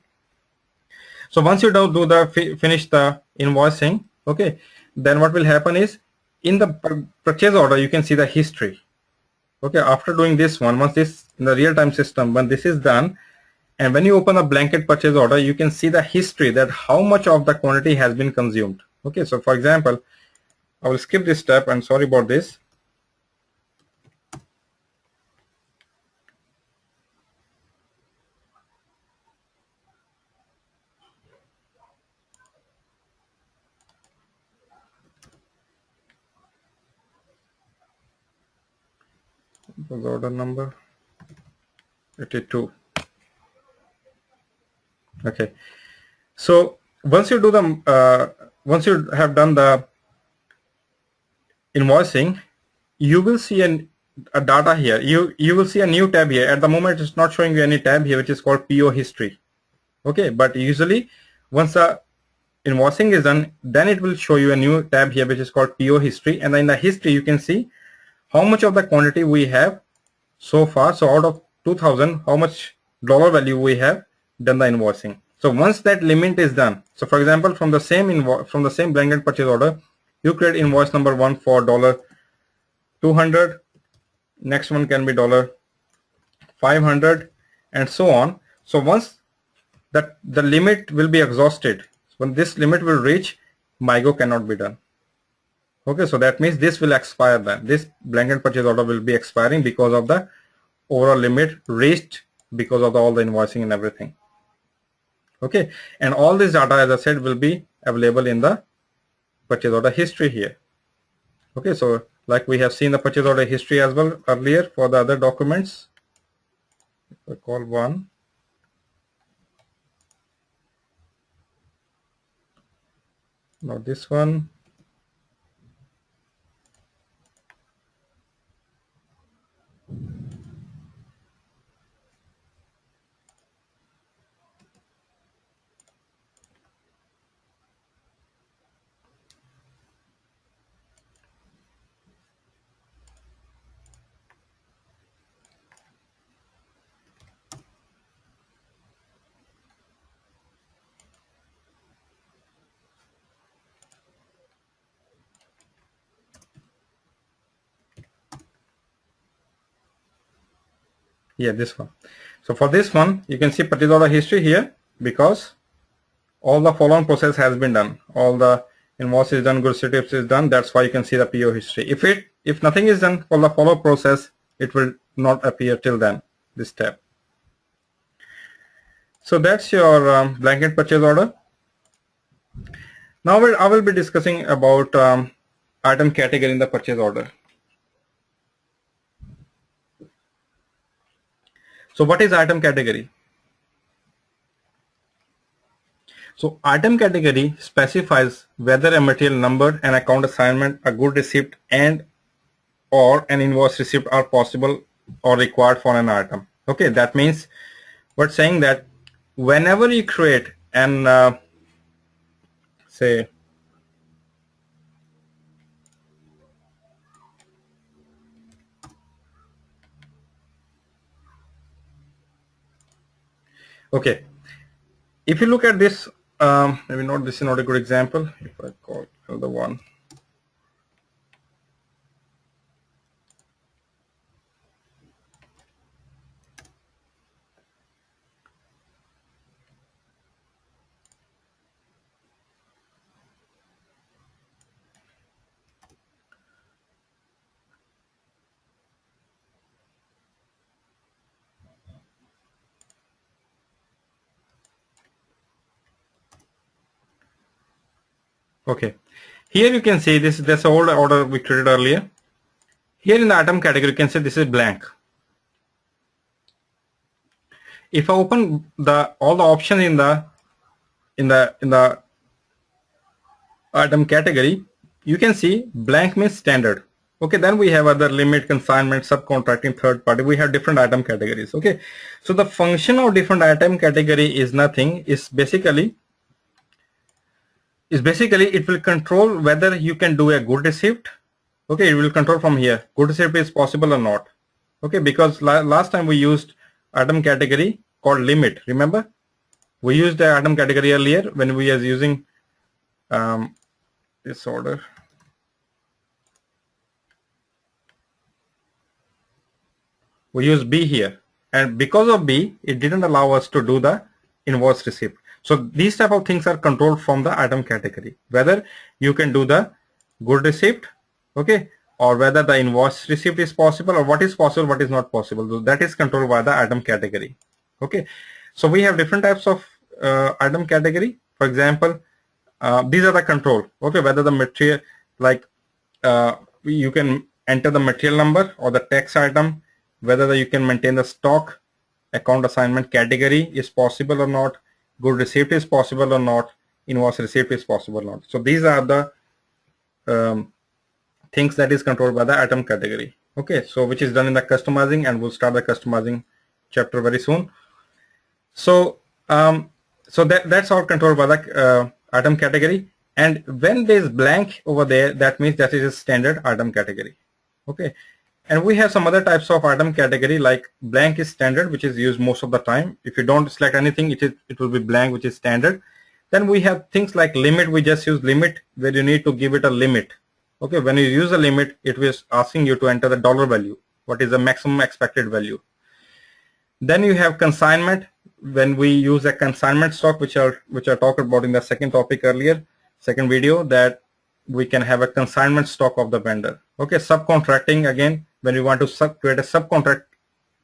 So once you do the finish the invoicing, okay, then what will happen is in the purchase order you can see the history. Okay, after doing this one, once this in the real-time system, when this is done, and when you open a blanket purchase order, you can see the history, that how much of the quantity has been consumed. Okay, so for example, I will skip this step, and sorry about this. Was order number 82. Okay, so once you do the once you have done the invoicing, you will see a data here. You will see a new tab here. At the moment it's not showing you any tab here, which is called PO history. Okay, but usually once the invoicing is done, then it will show you a new tab here which is called PO history, and in the history you can see how much of the quantity we have so far. So out of 2000, how much dollar value we have done the invoicing. So once that limit is done, so for example, from the same blanket purchase order, you create invoice number 1 for $200, next one can be $500, and so on. So once that the limit will be exhausted, when this limit will reach, MyGo cannot be done. Okay, so that means this will expire then. This blanket purchase order will be expiring because of the overall limit reached because of all the invoicing and everything. Okay, and all this data, as I said, will be available in the purchase order history here. Okay, so like we have seen the purchase order history as well earlier for the other documents. I call one. Not this one. Yeah, this one. So for this one, you can see purchase order history here because all the following process has been done. All the invoice is done, goods receipts is done. That's why you can see the PO history. If nothing is done for the follow process, it will not appear till then, this tab. So that's your blanket purchase order. Now I will be discussing about item category in the purchase order. So what is item category? So item category specifies whether a material number, an account assignment, a good receipt, and or an invoice receipt are possible or required for an item. Okay, that means we're saying that whenever you create an say okay, if you look at this, maybe not, this is not a good example. If I call another one. Okay, here you can see this old order we created earlier. Here in the item category, you can say this is blank. If I open all the options in the item category, you can see blank means standard. Okay, then we have other limit, consignment, subcontracting, third party. We have different item categories. Okay, so the function of different item category is nothing. Is basically it will control whether you can do a good receipt. Okay, it will control from here. Good receipt is possible or not. Okay, because last time we used item category called limit. Remember, we used the item category earlier when we was using this order. We use B here, and because of B, it didn't allow us to do the invoice receipt. So these type of things are controlled from the item category, whether you can do the good receipt, okay, or whether the invoice receipt is possible, or what is possible, what is not possible. So that is controlled by the item category. Okay, so we have different types of item category. For example, these are the control. Okay, whether the material, like you can enter the material number or the text item, whether you can maintain the stock, account assignment category is possible or not, good receipt is possible or not, invoice receipt is possible or not. So these are the things that is controlled by the item category. Okay, so which is done in the customizing, and we'll start the customizing chapter very soon. So that's all controlled by the item category. And when there is blank over there, that means that is a standard item category. Okay, and we have some other types of item category, like blank is standard, which is used most of the time. If you don't select anything, it will be blank, which is standard. Then we have things like limit. We just use limit, where you need to give it a limit. Okay, when you use a limit, it was asking you to enter the dollar value, what is the maximum expected value. Then you have consignment. When we use a consignment stock, which I talked about in the second topic earlier, second video, that we can have a consignment stock of the vendor. Okay, subcontracting, again, when we want to create a subcontract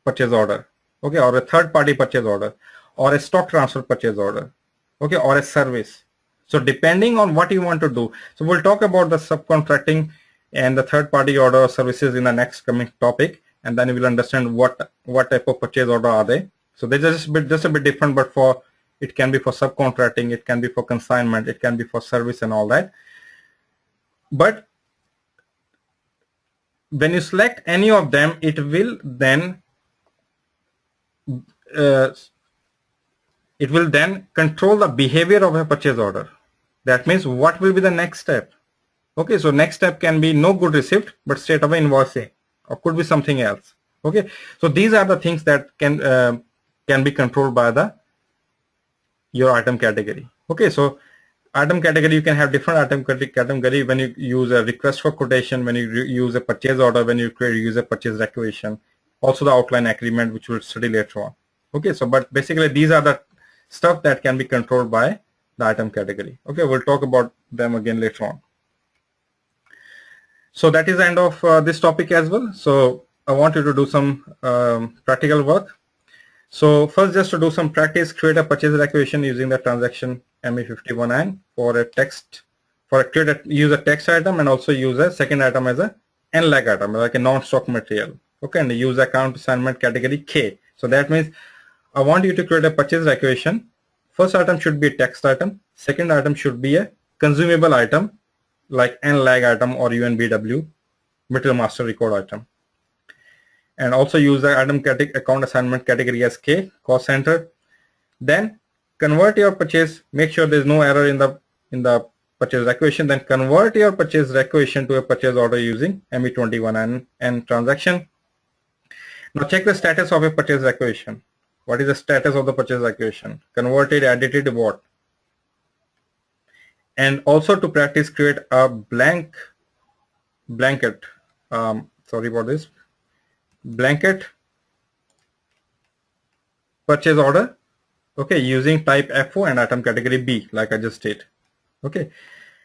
purchase order, okay, or a third party purchase order, or a stock transfer purchase order, okay, or a service. So depending on what you want to do, so we'll talk about the subcontracting and the third party order or services in the next coming topic, and then you will understand what type of purchase order are they. So they're just a bit different, but for it can be for subcontracting, it can be for consignment, it can be for service and all that. But when you select any of them, it will then control the behavior of a purchase order. That means what will be the next step. Okay, so next step can be no good receipt but straight away invoicing, or could be something else. Okay, so these are the things that can be controlled by your item category. Okay, so item category, you can have different item category when you use a request for quotation, when you use a purchase order, when you use a purchase requisition, also the outline agreement, which we'll study later on. Okay, so but basically these are the stuff that can be controlled by the item category. Okay, we'll talk about them again later on. So that is the end of this topic as well. So I want you to do some practical work. So first, just to do some practice, create a purchase requisition using the transaction ME51N for a text, use a text item, and also use a second item as a N-lag item, like a non-stock material. Okay, and use account assignment category K. So that means I want you to create a purchase requisition. First item should be a text item. Second item should be a consumable item like N-lag item or UNBW, material master record item. And also use the item account assignment category as K, cost center. Then convert your purchase, make sure there is no error in the purchase requisition. Then convert your purchase requisition to a purchase order using ME21N and transaction. Now check the status of a purchase requisition. What is the status of the purchase requisition? Converted, edited, what? And also to practice, create a blanket purchase order, okay, using type FO and item category B, like I just did. Okay,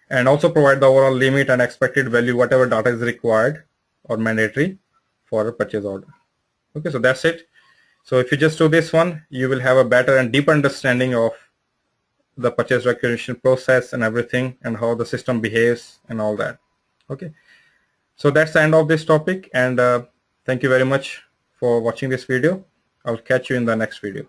and also provide the overall limit and expected value, whatever data is required or mandatory for a purchase order. Okay, so that's it. So if you just do this one, you will have a better and deeper understanding of the purchase requisition process and everything, and how the system behaves and all that. Okay, so that's the end of this topic, and thank you very much for watching this video. I'll catch you in the next video.